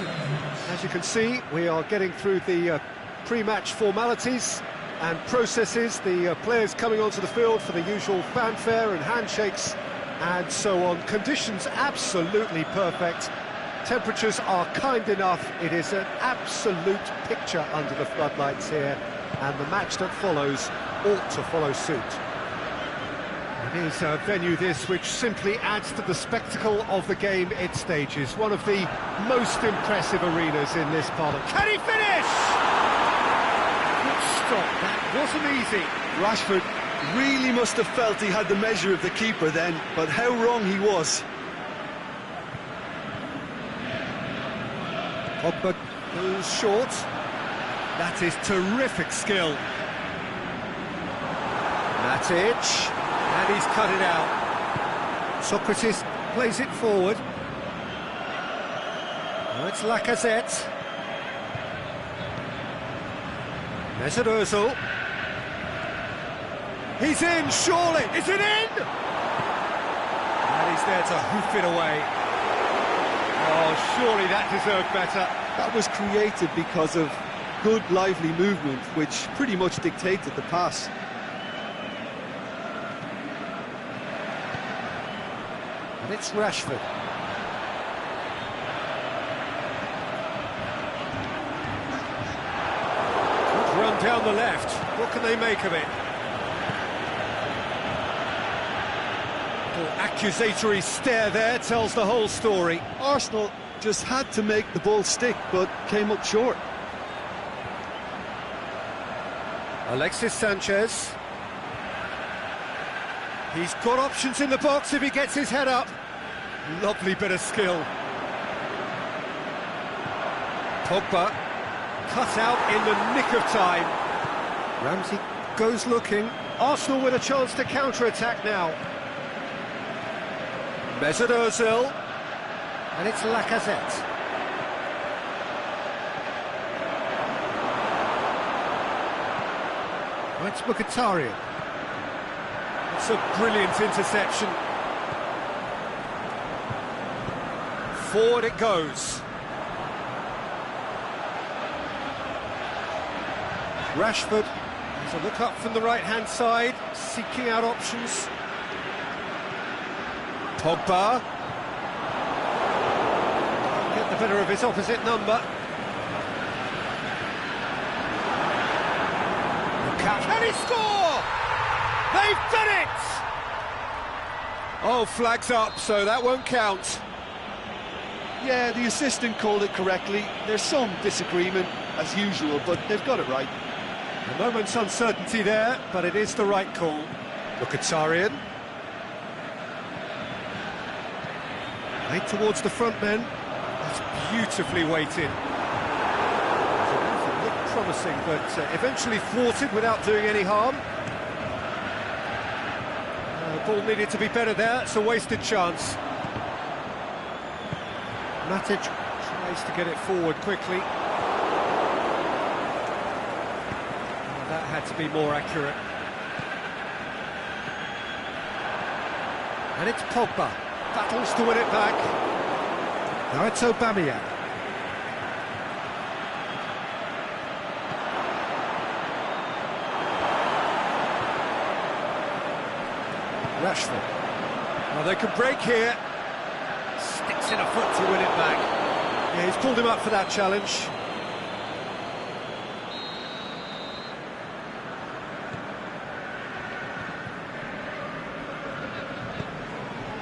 As you can see, we are getting through the pre-match formalities and processes, the players coming onto the field for the usual fanfare and handshakes and so on. Conditions absolutely perfect. Temperatures are kind enough. It is an absolute picture under the floodlights here, and the match that follows ought to follow suit. It is a venue this which simply adds to the spectacle of the game it stages. One of the most impressive arenas in this part of... Can he finish? Good stop, that wasn't easy. Rashford Really must have felt he had the measure of the keeper then, but how wrong he was. Pogba goes short. That is terrific skill. Matic, and he's cut it out. Socrates plays it forward. Now it's Lacazette. Mesut Ozil. He's in, surely. Is it in? And he's there to hoof it away. Oh, surely that deserved better. That was created because of good, lively movement, which pretty much dictated the pass. And it's Rashford. Good run down the left. What can they make of it? Little accusatory stare there tells the whole story. Arsenal just had to make the ball stick, but came up short. Alexis Sanchez. He's got options in the box if he gets his head up. Lovely bit of skill. Pogba cut out in the nick of time. Ramsey goes looking. Arsenal with a chance to counter-attack now. Mesut Ozil. And it's Lacazette. It's Mkhitaryan. It's a brilliant interception. Forward it goes. Rashford has a look up from the right-hand side, seeking out options. Pogba. Get the better of his opposite number. Can he score? They've done it! Oh, flags up, so that won't count. Yeah, the assistant called it correctly. There's some disagreement, as usual, but they've got it right. A moment's uncertainty there, but it is the right call. Mkhitaryan. Played towards the front men. That's beautifully weighted. Looked promising, but eventually thwarted without doing any harm. The ball needed to be better there. It's a wasted chance. Matic tries to get it forward quickly. That had to be more accurate. And it's Pogba. Battles to win it back. Now it's Aubameyang. Rashford. Well, they could break here. Sticks in a foot to win it back. Yeah, he's pulled him up for that challenge.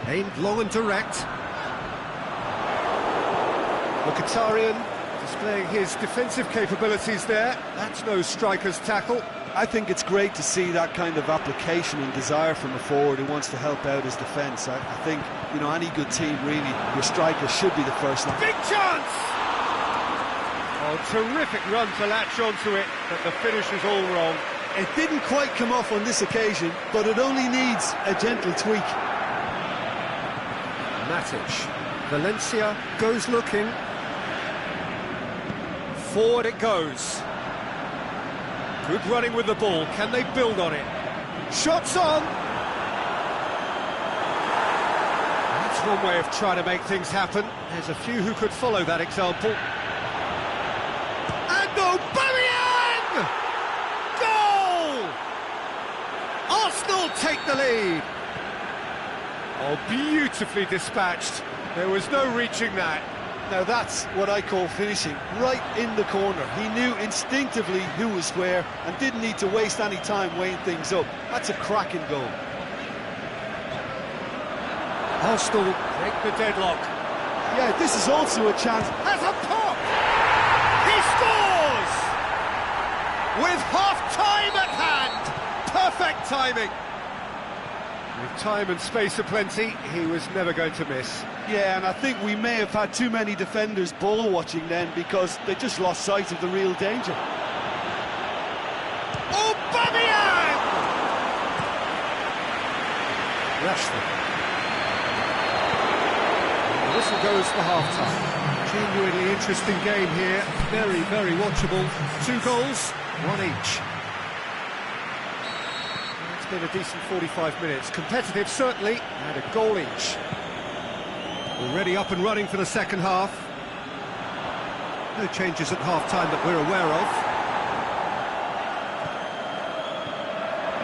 Aimed long and direct. Mkhitaryan displaying his defensive capabilities there. That's no striker's tackle. I think it's great to see that kind of application and desire from a forward who wants to help out his defence. I think, you know, any good team, really, your striker should be the first line. Big chance! Oh, terrific run to latch onto it, but the finish is all wrong. It didn't quite come off on this occasion, but it only needs a gentle tweak. Matic. Valencia goes looking. Forward it goes. Good running with the ball. Can they build on it? Shots on! That's one way of trying to make things happen. There's a few who could follow that example. And Aubameyang! Goal! Arsenal take the lead. Oh, beautifully dispatched. There was no reaching that. Now that's what I call finishing, right in the corner. He knew instinctively who was where and didn't need to waste any time weighing things up. That's a cracking goal. Arsenal break the deadlock. Yeah, this is also a chance. Has a pop! He scores! With half-time at hand! Perfect timing! With time and space aplenty, he was never going to miss. Yeah, and I think we may have had too many defenders ball watching then because they just lost sight of the real danger. Aubameyang! Rashford. The whistle goes for half-time. Genuinely interesting game here. Very, very watchable. 2 goals, 1 each. It's been a decent 45 minutes. Competitive, certainly, and a goal each. Already up and running for the second half. No changes at half-time that we're aware of.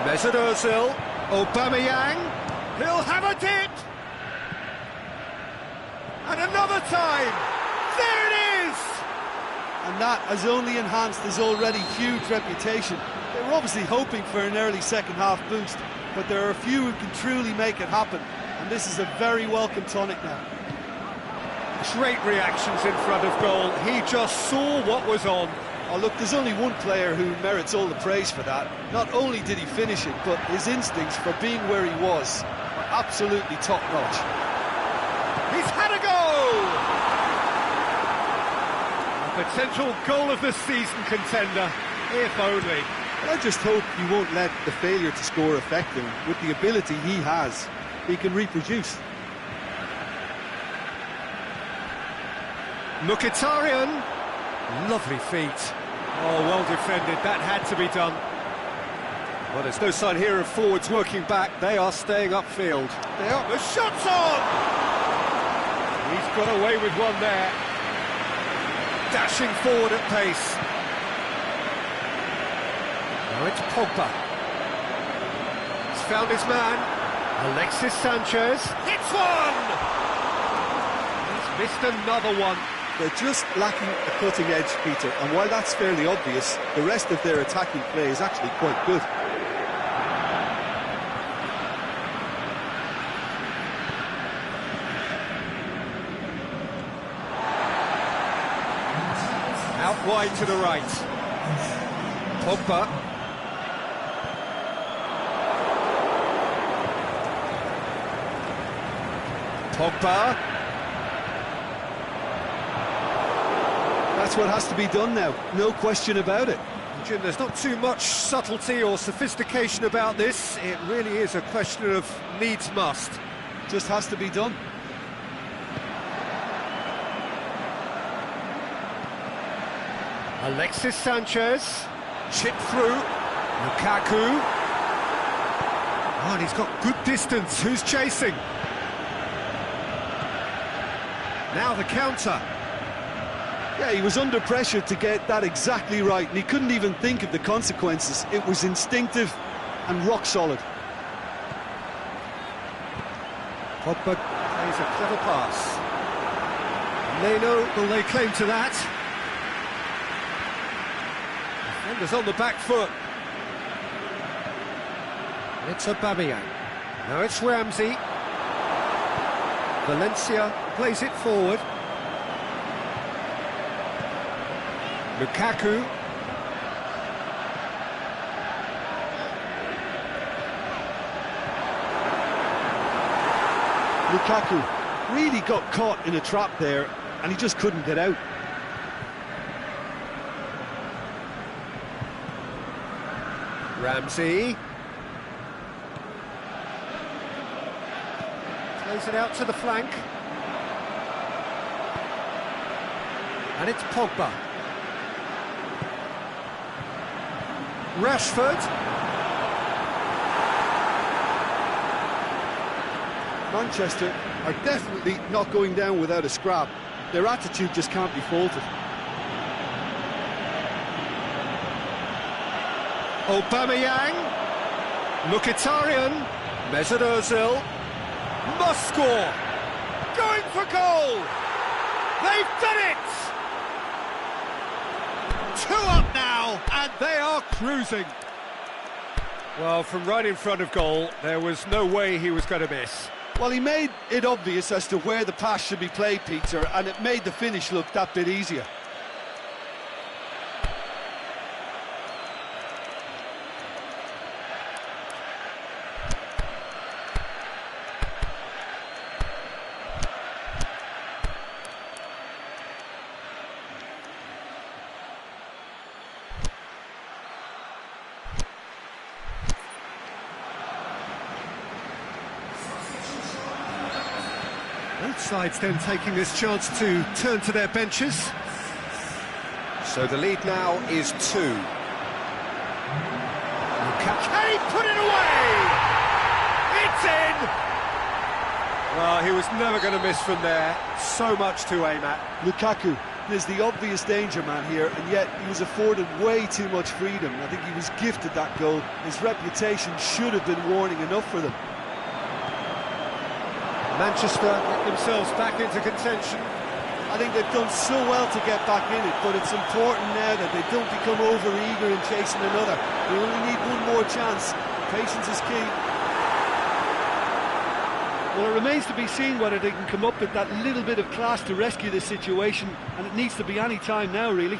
Mesut Ozil, Aubameyang, he'll have a dip! And another time! There it is! And that has only enhanced his already huge reputation. They were obviously hoping for an early second-half boost, but there are a few who can truly make it happen, and this is a very welcome tonic now. Great reactions in front of goal. He just saw what was on. Oh, look, there's only one player who merits all the praise for that. Not only did he finish it, but his instincts for being where he was were absolutely top-notch. He's had a goal! A potential goal of the season contender, if only. I just hope he won't let the failure to score affect him. With the ability he has, he can reproduce. Mkhitaryan, lovely feet. Oh, well defended, that had to be done. Well, there's no sign here of forwards working back, they are staying upfield. They are, the shot's on! He's got away with one there. Dashing forward at pace. Now it's Pogba. He's found his man. Alexis Sanchez hits one! He's missed another one. They're just lacking a cutting edge, Peter, and while that's fairly obvious, the rest of their attacking play is actually quite good. Out wide to the right. Pogba. Pogba. That's what has to be done now, no question about it. Jim, there's not too much subtlety or sophistication about this. It really is a question of needs must. Just has to be done. Alexis Sanchez, chip through, Lukaku. Oh, and he's got good distance, who's chasing? Now the counter. Yeah, he was under pressure to get that exactly right, and he couldn't even think of the consequences. It was instinctive and rock solid. Pogba plays a clever pass. Leno will lay claim to that. Defenders on the back foot. It's Aubameyang. Now it's Ramsey. Valencia plays it forward. Lukaku. Lukaku really got caught in a trap there, and he just couldn't get out. Ramsey. Plays it out to the flank. And it's Pogba. Rashford. Manchester are definitely not going down without a scrap. Their attitude just can't be faulted. Aubameyang. Mkhitaryan. Mesut Ozil. Must score. Going for goal. They've done it. 2 up now, and they are cruising. Well, from right in front of goal, there was no way he was going to miss. Well, he made it obvious as to where the pass should be played, Peter, and it made the finish look that bit easier. Both sides then taking this chance to turn to their benches. So the lead now is 2. Can he put it away? It's in! Well, he was never going to miss from there. So much to aim at. Lukaku is the obvious danger man here, and yet he was afforded way too much freedom. I think he was gifted that goal. His reputation should have been warning enough for them. Manchester get themselves back into contention. I think they've done so well to get back in it, but it's important now that they don't become over-eager in chasing another. They only need one more chance. Patience is key. Well, it remains to be seen whether they can come up with that little bit of class to rescue this situation, and it needs to be any time now, really.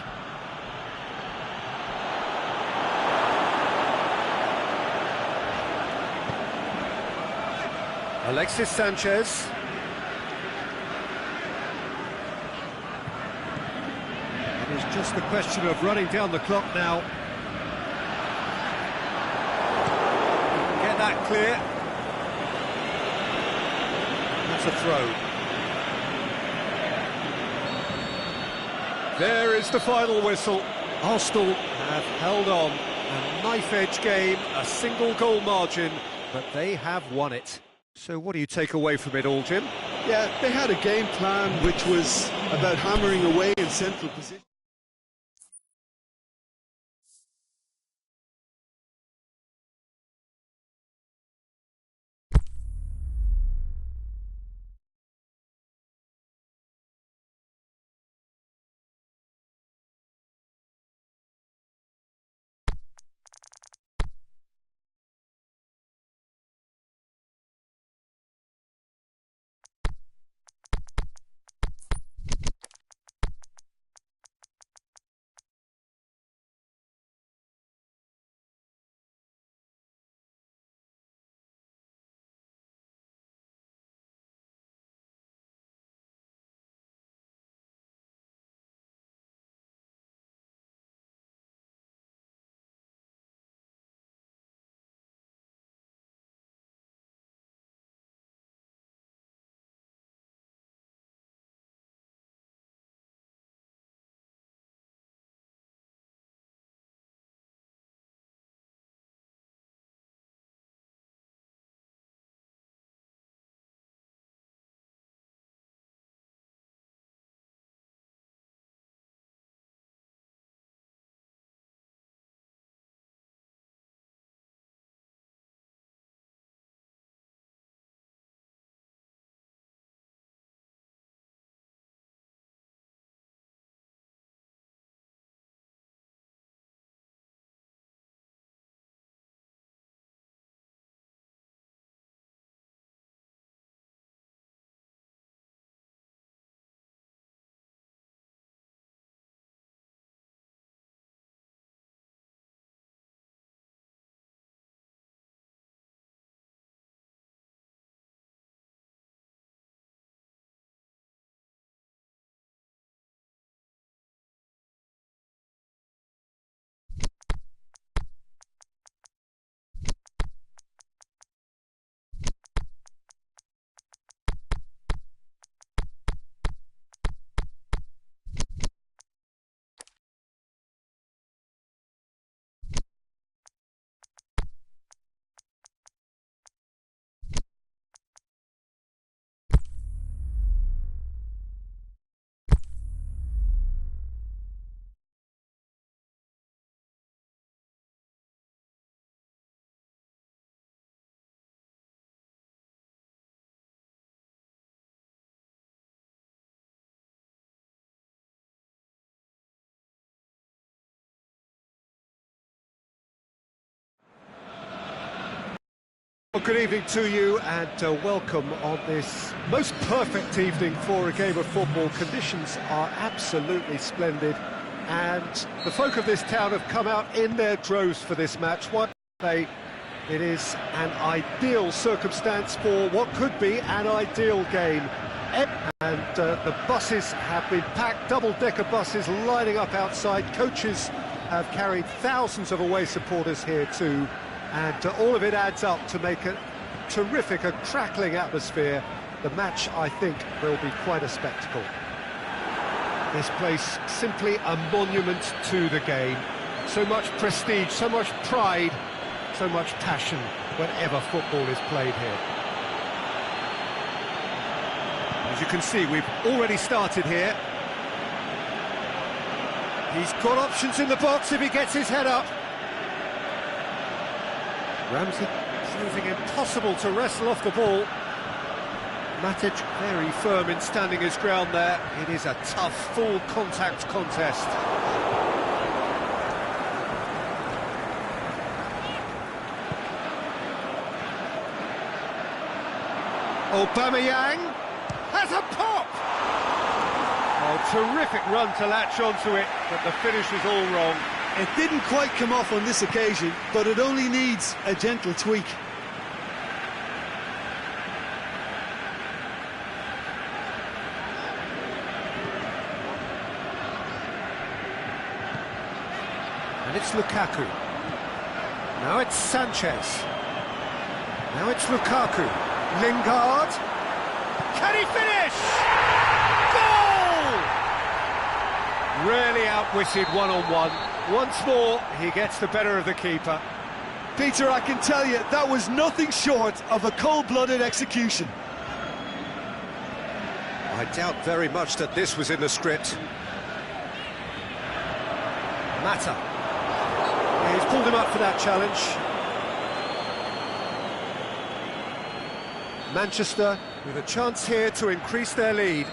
Alexis Sanchez. It is just a question of running down the clock now. Get that clear. That's a throw. There is the final whistle. Arsenal have held on. A knife-edge game, a single goal margin, but they have won it. So what do you take away from it all, Jim? Yeah, they had a game plan which was about hammering away in central position. Well, good evening to you and welcome on this most perfect evening for a game of football. Conditions are absolutely splendid and the folk of this town have come out in their droves for this match. Why they? It is an ideal circumstance for what could be an ideal game. And the buses have been packed, double-decker buses lining up outside. Coaches have carried thousands of away supporters here too. And all of it adds up to make a terrific, a crackling atmosphere the match, I think, will be quite a spectacle. This place simply a monument to the game. So much prestige, so much pride, so much passion whenever football is played here. As you can see, we've already started here. He's got options in the box if he gets his head up. Ramsey proving impossible to wrestle off the ball. Matic very firm in standing his ground there. It is a tough, full contact contest. Aubameyang has a pop! Oh, terrific run to latch onto it, but the finish was all wrong. It didn't quite come off on this occasion, but it only needs a gentle tweak. And it's Lukaku. Now it's Sanchez. Now it's Lukaku. Lingard. Can he finish? Goal! Really outwitted one-on-one. Once more, he gets the better of the keeper. Peter, I can tell you, that was nothing short of a cold-blooded execution. I doubt very much that this was in the script. Mata. He's pulled him up for that challenge. Manchester with a chance here to increase their lead.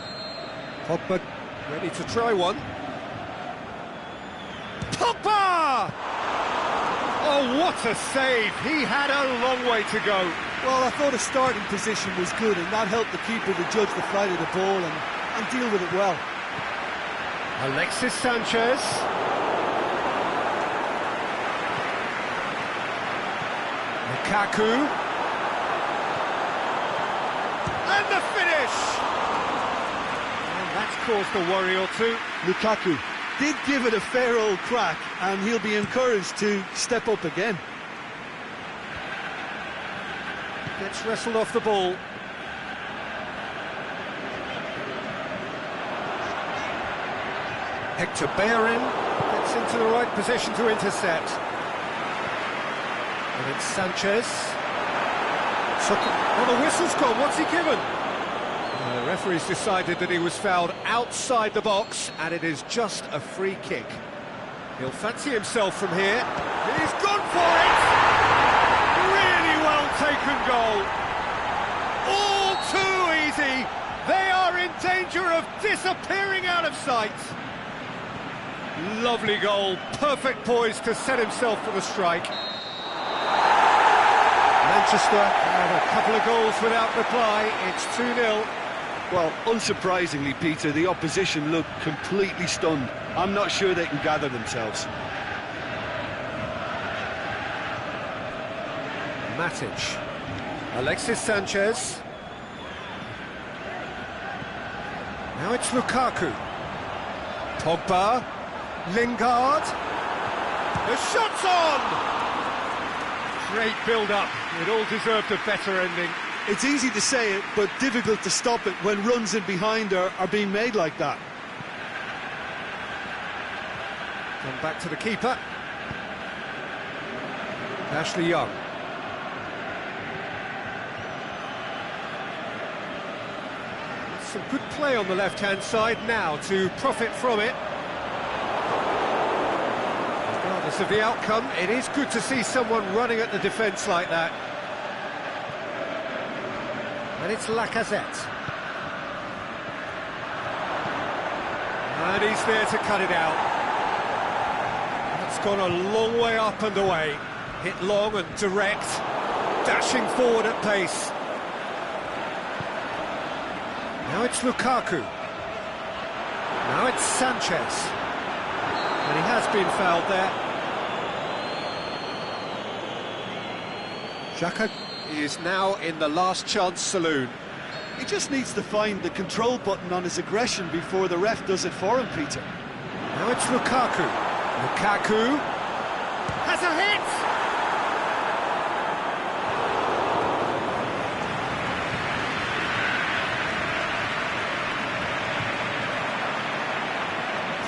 Pogba ready to try one. Pogba! Oh, what a save! He had a long way to go. Well, I thought his starting position was good, and that helped the keeper to judge the flight of the ball and deal with it well. Alexis Sanchez. Lukaku. And the finish! And that's caused a worry or two. Lukaku did give it a fair old crack, and he'll be encouraged to step up again. Gets wrestled off the ball. Hector Bellerin gets into the right position to intercept. And it's Sanchez. Oh, the whistle's gone. What's he given? The referee's decided that he was fouled outside the box, and it is just a free kick. He'll fancy himself from here. He's gone for it! Really well taken goal. All too easy. They are in danger of disappearing out of sight. Lovely goal. Perfect poise to set himself for the strike. Manchester have a couple of goals without reply. It's 2-0. Well, unsurprisingly, Peter, the opposition look completely stunned. I'm not sure they can gather themselves. Matic. Alexis Sanchez. Now it's Lukaku. Pogba. Lingard. The shot's on! Great build-up. It all deserved a better ending. It's easy to say it, but difficult to stop it when runs in behind are being made like that. Come back to the keeper. Ashley Young. Some good play on the left-hand side now to profit from it. Regardless of the outcome, it is good to see someone running at the defence like that. And it's Lacazette. And he's there to cut it out. That's gone a long way up and away. Hit long and direct, dashing forward at pace. Now it's Lukaku. Now it's Sanchez. And he has been fouled there. Xhaka is now in the last chance saloon. He just needs to find the control button on his aggression before the ref does it for him, Peter. Now it's Lukaku. Lukaku has a hit!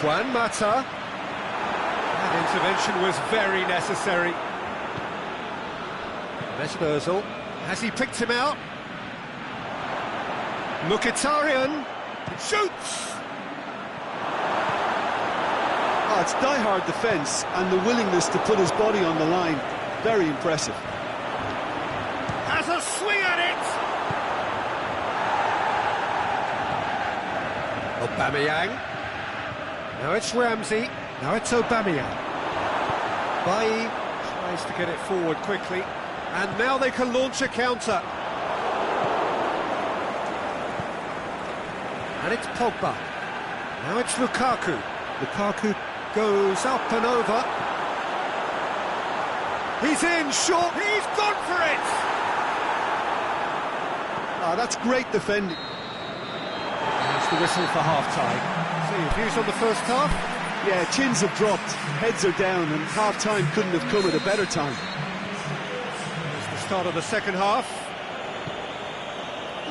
Juan Mata. That intervention was very necessary. Mesut Ozil. Has he picked him out? Mkhitaryan shoots! Oh, it's die-hard defence and the willingness to put his body on the line. Very impressive. Has a swing at it! Aubameyang. Now it's Ramsey. Now it's Aubameyang. Bailly tries to get it forward quickly. And now they can launch a counter. And it's Pogba. Now it's Lukaku. Lukaku goes up and over. He's in, short, he's gone for it! Ah, that's great defending. That's the whistle for half-time. So your views on the first half? Yeah, chins have dropped, heads are down, and half-time couldn't have come at a better time. It's the start of the second half.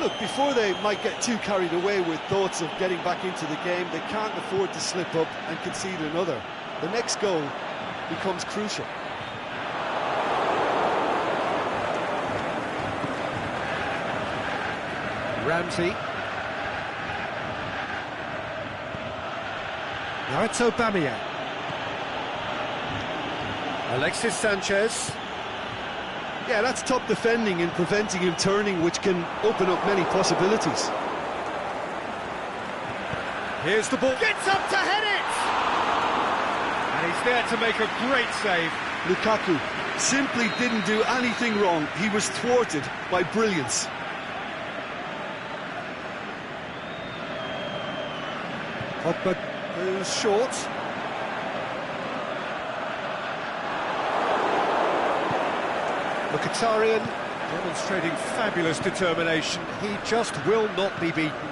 Look, before they might get too carried away with thoughts of getting back into the game, they can't afford to slip up and concede another. The next goal becomes crucial. Ramsey. Now it's Aubameyang. Alexis Sanchez. Yeah, that's top defending and preventing him turning, which can open up many possibilities. Here's the ball. Gets up to head it! And he's there to make a great save. Lukaku simply didn't do anything wrong. He was thwarted by brilliance. Pogba goes short. Mkhitaryan demonstrating fabulous determination. He just will not be beaten.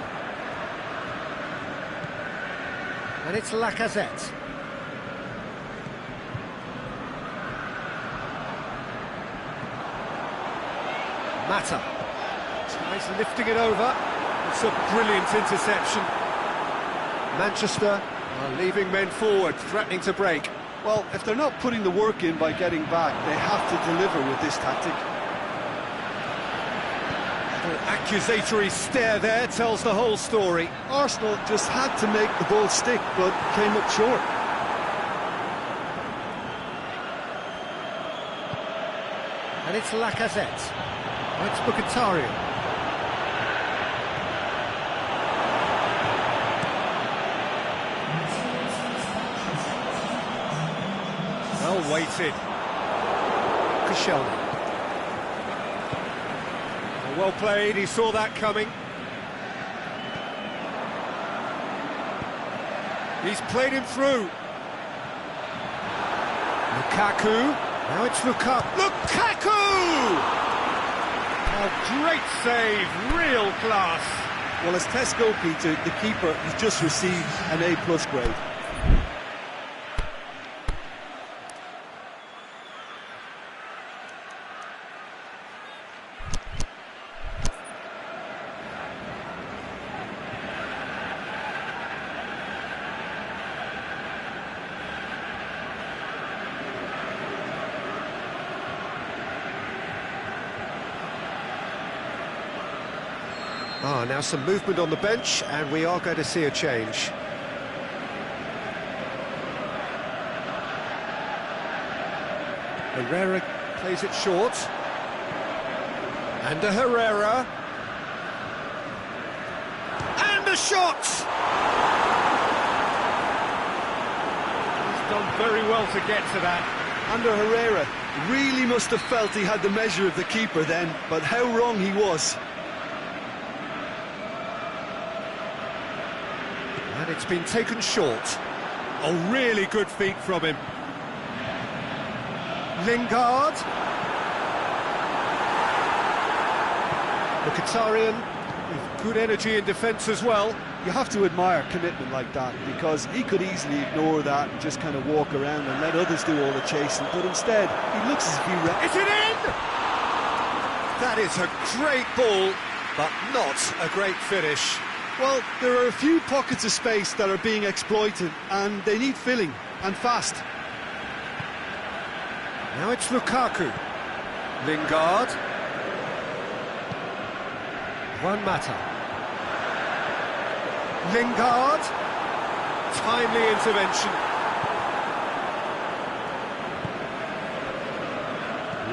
And it's Lacazette. Mata tries lifting it over. It's a brilliant interception. Manchester are leaving men forward, threatening to break. Well, if they're not putting the work in by getting back, they have to deliver with this tactic. An accusatory stare there tells the whole story. Arsenal just had to make the ball stick, but came up short. And it's Lacazette. Oh, it's Mkhitaryan. Well weighted. Koscielny. Well played, he saw that coming. He's played him through. Lukaku. Now it's Lukaku! A great save, real class. Well, as Tesco, Peter, the keeper has just received an A+ grade. Now some movement on the bench, and we are going to see a change. Herrera plays it short. And a Herrera. And a shot! He's done very well to get to that. Ander Herrera really must have felt he had the measure of the keeper then, but how wrong he was. And it's been taken short. A really good feat from him. Lingard. Mkhitaryan with good energy in defence as well. You have to admire commitment like that, because he could easily ignore that and just kind of walk around and let others do all the chasing, but instead he looks as if he... Is it in? That is a great ball, but not a great finish. Well, there are a few pockets of space that are being exploited, and they need filling, and fast. Now it's Lukaku. Lingard. Juan Mata. Lingard. Timely intervention.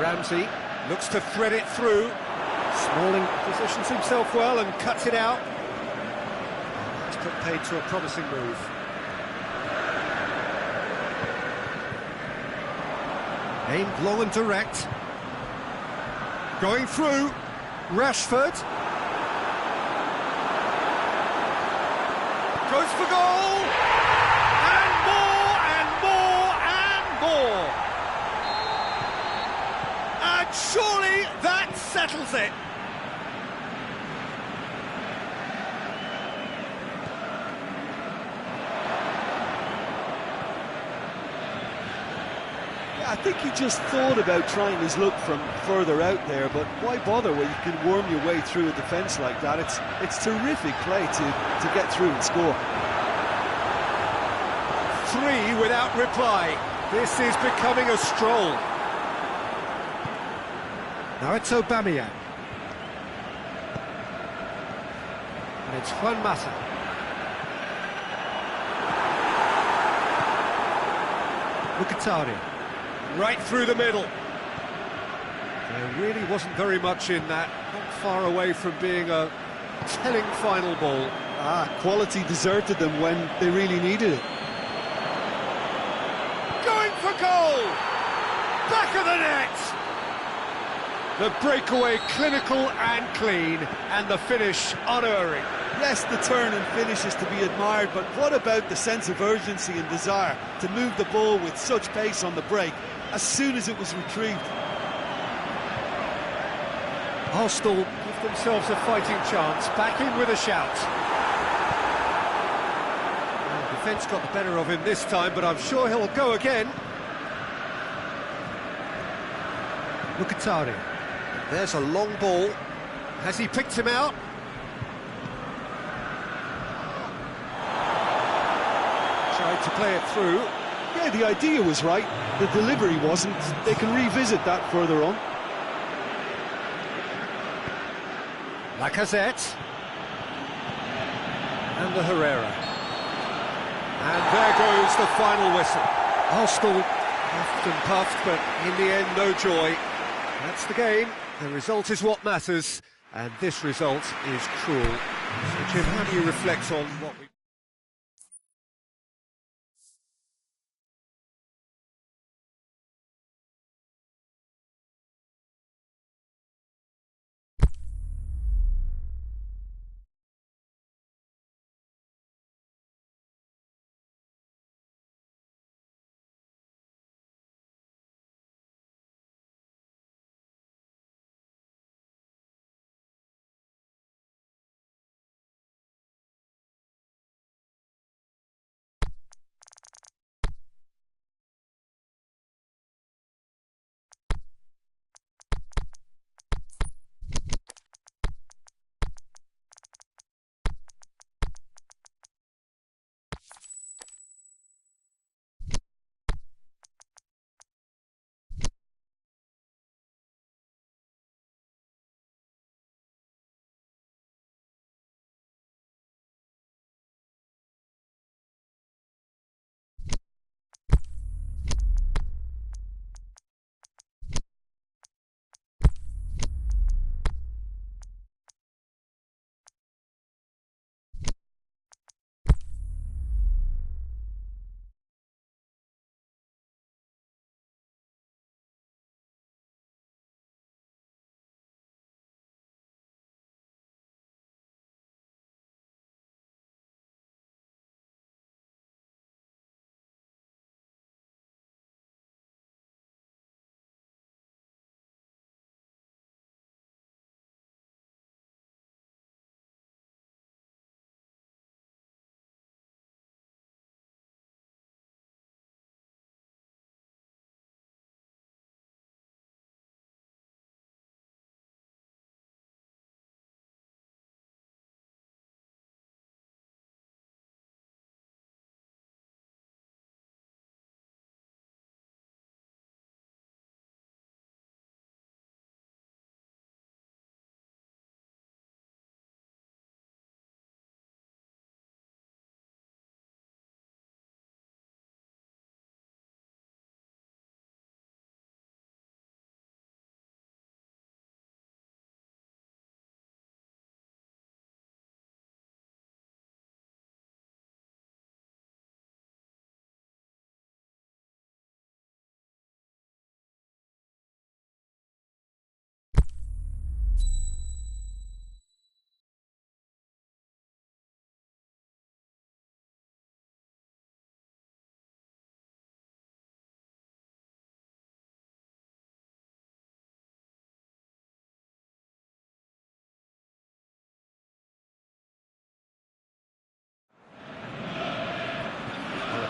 Ramsey looks to thread it through. Smalling positions himself well and cuts it out. It's put paid to a promising move. Aimed long and direct. Going through. Rashford. Goes for goal! And more, and more, and more! And surely that settles it! I think he just thought about trying his luck from further out there, but why bother when you can worm your way through a defence like that? It's terrific play to get through and score. 3 without reply. This is becoming a stroll. Now it's Aubameyang. And it's Juan Mata. Mkhitaryan. Right through the middle. There really wasn't very much in that. Not far away from being a telling final ball. Quality deserted them when they really needed it. Going for goal! Back of the net! The breakaway clinical and clean, and the finish unerring. Yes, the turn and finish is to be admired, but what about the sense of urgency and desire to move the ball with such pace on the break as soon as it was retrieved? Arsenal give themselves a fighting chance, back in with a shout. Well, defence got the better of him this time, but I'm sure he'll go again. Mkhitaryan. There's a long ball. Has he picked him out? Tried to play it through. Yeah, the idea was right. The delivery wasn't. They can revisit that further on. Lacazette. And the Herrera. And there goes the final whistle. Arsenal puffed and puffed, but in the end, no joy. That's the game. The result is what matters, and this result is cruel. So, Jim, how do you reflect on what we...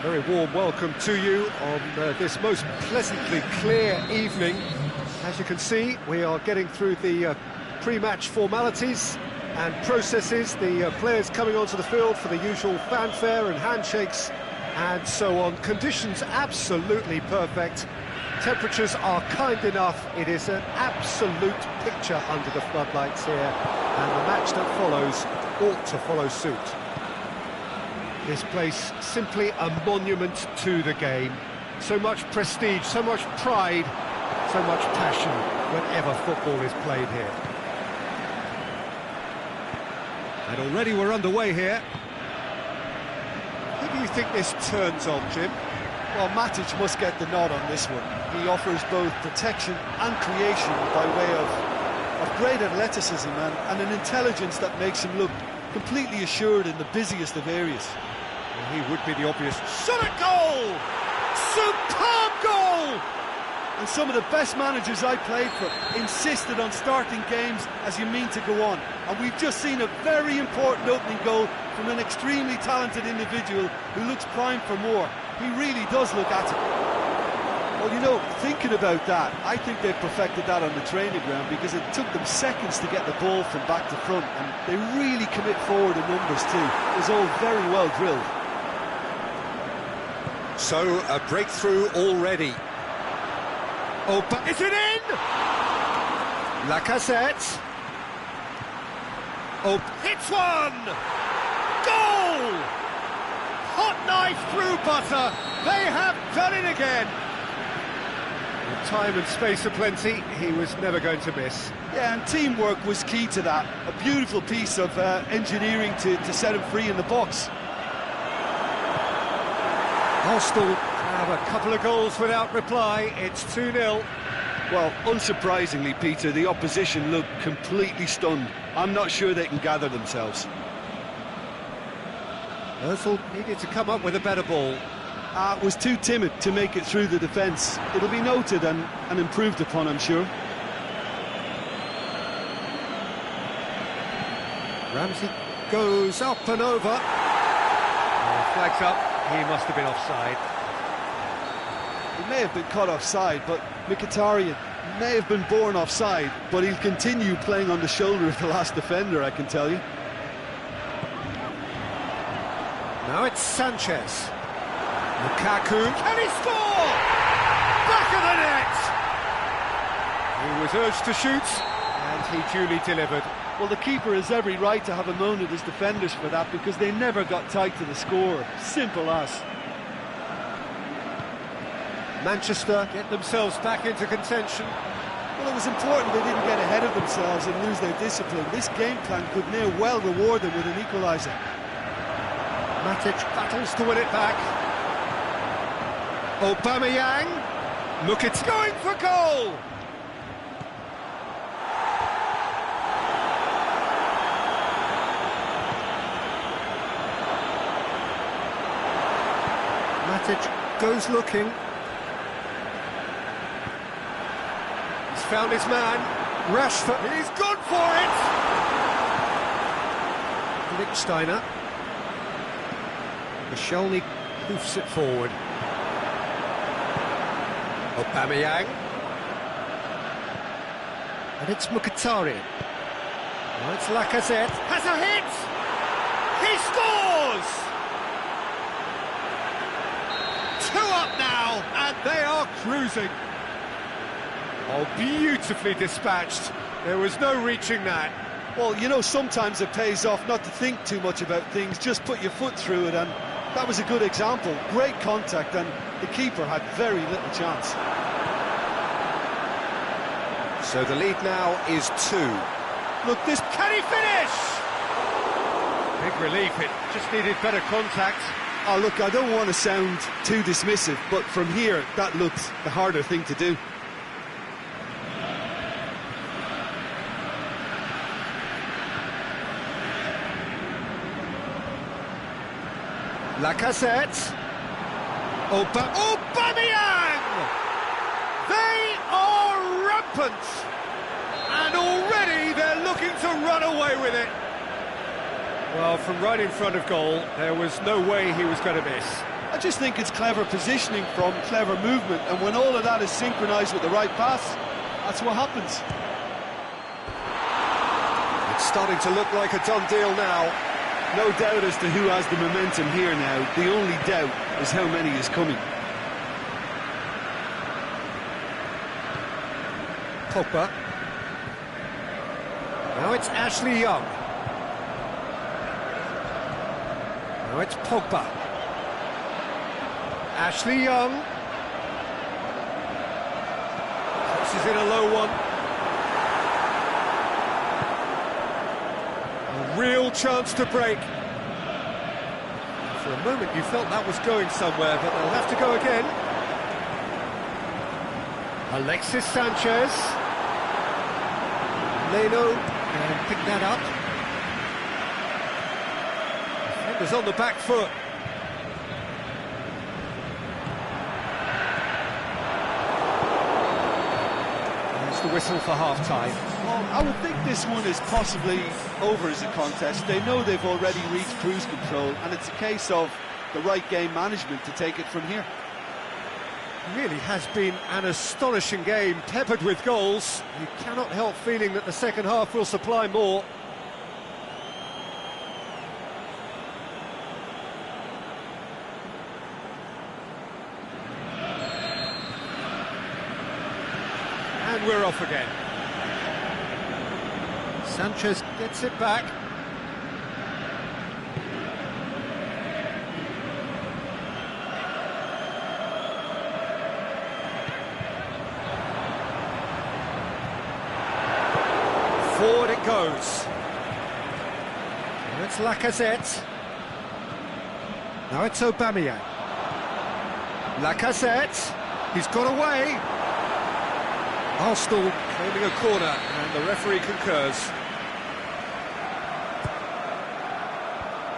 A very warm welcome to you on this most pleasantly clear evening. As you can see, we are getting through the pre-match formalities and processes, the players coming onto the field for the usual fanfare and handshakes and so on. Conditions absolutely perfect. Temperatures are kind enough. It is an absolute picture under the floodlights here, and the match that follows ought to follow suit. This place simply a monument to the game. So much prestige, so much pride, so much passion whenever football is played here. And already we're underway here. Who do you think this turns on, Jim? Well, Matic must get the nod on this one. He offers both protection and creation by way of great athleticism and an intelligence that makes him look completely assured in the busiest of areas. Well, he would be the obvious shot at goal! Superb goal! And some of the best managers I played for insisted on starting games as you mean to go on. And we've just seen a very important opening goal from an extremely talented individual who looks primed for more. He really does look at it. Well, you know, thinking about that, I think they've perfected that on the training ground because it took them seconds to get the ball from back to front, and they really commit forward in numbers too. It was all very well drilled. So, a breakthrough already. Oh, but is it in? Lacazette. Oh, hits one! Goal! Hot knife through butter. They have done it again. With time and space aplenty, he was never going to miss. Yeah, and teamwork was key to that. A beautiful piece of engineering to set him free in the box. Arsenal have a couple of goals without reply. It's 2-0. Well, unsurprisingly, Peter, the opposition looked completely stunned. I'm not sure they can gather themselves. Ozil needed to come up with a better ball. Was too timid to make it through the defence. It'll be noted and improved upon, I'm sure. Ramsey goes up and over. Flags up. He must have been offside. He may have been caught offside, but Mkhitaryan may have been born offside, but he'll continue playing on the shoulder of the last defender, I can tell you. Now it's Sanchez. Lukaku, can he score? Back of the net! He was urged to shoot, and he duly delivered. Well, the keeper has every right to have a moan at his defenders for that because they never got tight to the score. Simple as. Manchester get themselves back into contention. Well, it was important they didn't get ahead of themselves and lose their discipline. This game plan could now well reward them with an equaliser. Matic battles to win it back. Aubameyang. Look, it's going for goal! Matic goes looking. He's found his man. Rashford, he's gone for it! Lichtsteiner. Koscielny hoofs it forward. Aubameyang. And it's Mkhitaryan. Now it's Lacazette. Has a hit! He scores! 2 up now, and they are cruising. Oh, beautifully dispatched. There was no reaching that. Well, you know, sometimes it pays off not to think too much about things, just put your foot through it, and that was a good example. Great contact, and the keeper had very little chance. So the lead now is 2. Look, this... Can he finish? Big relief, it just needed better contact. Oh, look, I don't want to sound too dismissive, but from here, that looked the harder thing to do. Lacazette. Aubameyang! They are rampant! And already they're looking to run away with it. Well, from right in front of goal, there was no way he was going to miss. I just think it's clever positioning from clever movement, and when all of that is synchronised with the right pass, that's what happens. It's starting to look like a done deal now. No doubt as to who has the momentum here now. The only doubt is how many is coming. Pogba. Now it's Ashley Young. Now it's Pogba. Ashley Young. This is in a low one. A real chance to break. For a moment you felt that was going somewhere, but they'll have to go again. Alexis Sanchez. Leno can pick that up. Defenders on the back foot. There's the whistle for half-time. Well, I would think this one is possibly over as a contest. They know they've already reached cruise control, and it's a case of the right game management to take it from here. Really has been an astonishing game, peppered with goals. You cannot help feeling that the second half will supply more. And we're off again. Sanchez gets it back. Forward it goes. Now it's Lacazette. Now it's Aubameyang. Lacazette. He's got away. Arsenal claiming a corner, and the referee concurs.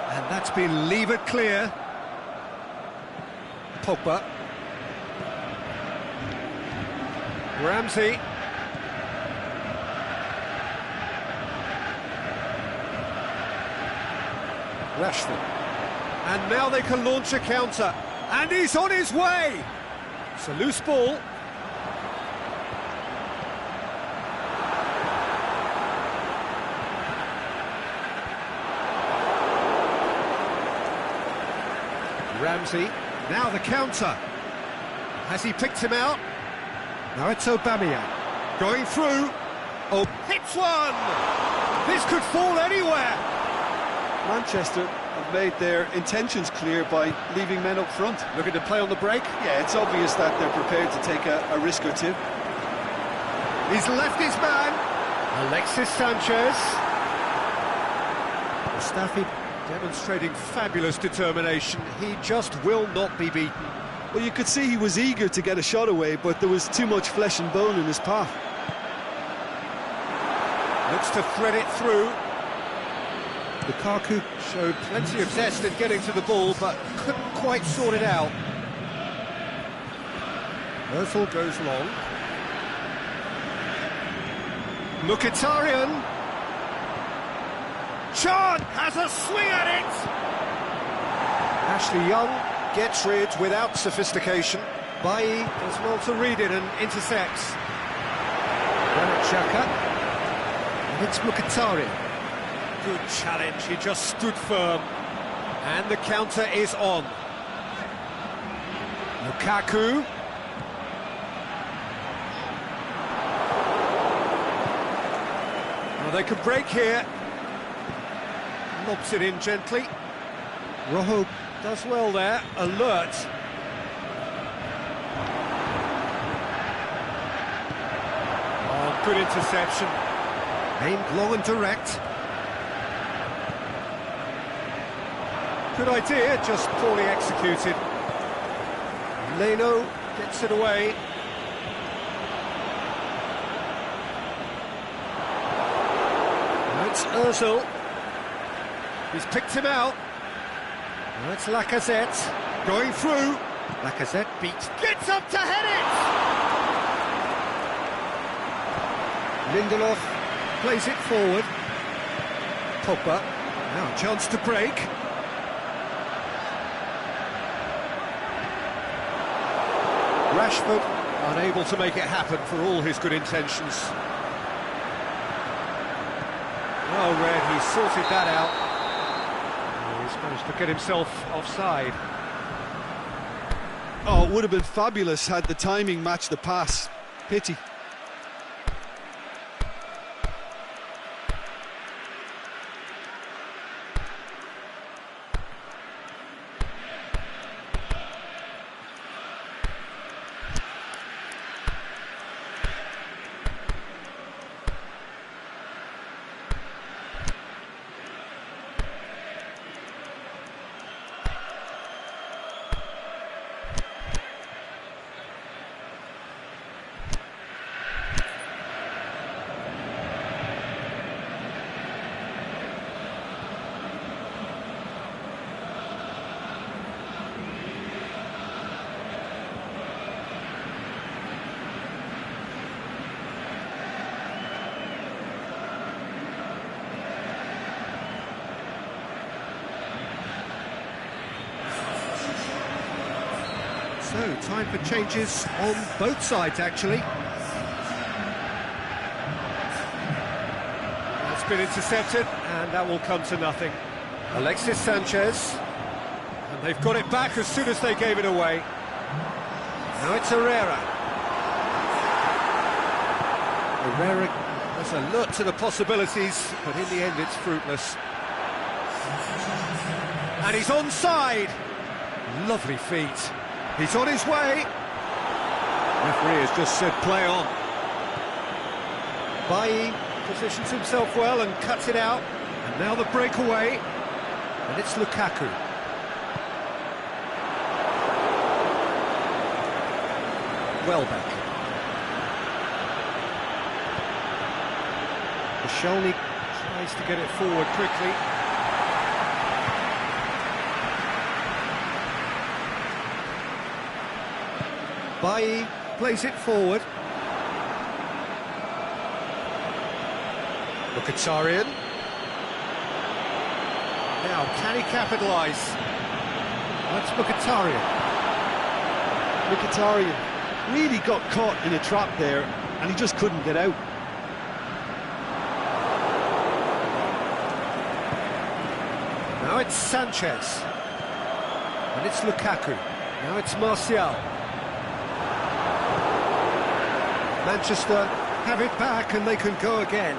And that's been levered clear. Pogba. Ramsey. Rashford. And now they can launch a counter. And he's on his way! It's a loose ball. Ramsey. Now the counter. Has he picked him out? Now it's Aubameyang. Going through. Oh, hits one! This could fall anywhere! Manchester have made their intentions clear by leaving men up front. Looking to play on the break. Yeah, it's obvious that they're prepared to take a risk or two. He's left his man. Alexis Sanchez. Mustafi demonstrating fabulous determination. He just will not be beaten. Well, you could see he was eager to get a shot away, but there was too much flesh and bone in his path. Looks to thread it through. Lukaku showed plenty of zest in getting to the ball, but couldn't quite sort it out. Ozil goes long. Mkhitaryan. Chan has a swing at it! Ashley Young gets rid without sophistication. Bailly does well to read it and intercepts. Granit Xhaka. And it's Mkhitaryan. Good challenge, he just stood firm. And the counter is on. Lukaku. Well, they could break here. Lobs it in gently. Rojo does well there, alert. Oh, good interception. Aimed long and direct. Good idea, just poorly executed. Leno gets it away. Now it's Ozil. He's picked him out. Now it's Lacazette. Going through. Lacazette beats. Gets up to head it! Lindelof plays it forward. Pogba. Now a chance to break. Rashford unable to make it happen for all his good intentions. Well read, he sorted that out. He's managed to get himself offside. Oh, it would have been fabulous had the timing matched the pass. Pity. So, time for changes on both sides, actually. That's been intercepted, and that will come to nothing. Alexis Sanchez, and they've got it back as soon as they gave it away. Now it's Herrera. Herrera has alert to the possibilities, but in the end it's fruitless. And he's onside. Lovely feet. He's on his way. Referee has just said play on. Bailly positions himself well and cuts it out. And now the breakaway. And it's Lukaku. Welbeck. Koscielny tries to get it forward quickly. Bailly plays it forward. Mkhitaryan. Now, can he capitalise? That's Mkhitaryan. Mkhitaryan really got caught in a trap there, and he just couldn't get out. Now it's Sanchez. And it's Lukaku. Now it's Martial. Manchester have it back and they can go again.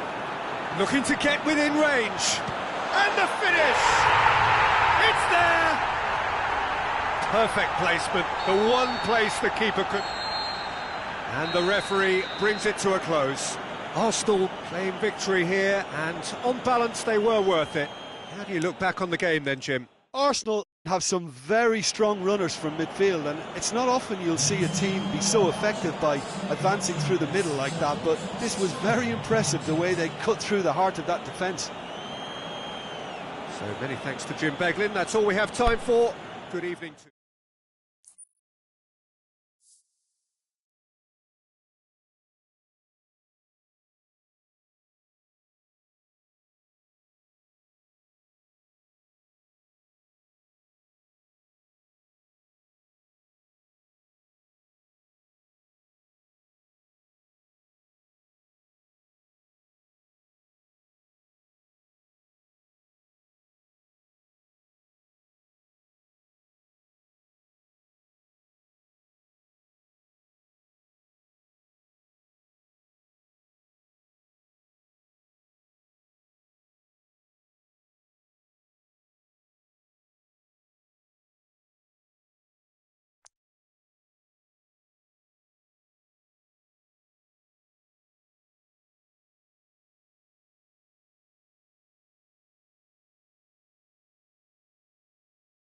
Looking to get within range. And the finish! It's there! Perfect placement, the one place the keeper could... And the referee brings it to a close. Arsenal claim victory here, and on balance they were worth it. How do you look back on the game then, Jim? Arsenal have some very strong runners from midfield, and it's not often you'll see a team be so effective by advancing through the middle like that, but this was very impressive, the way they cut through the heart of that defence. So many thanks to Jim Beglin. That's all we have time for. Good evening to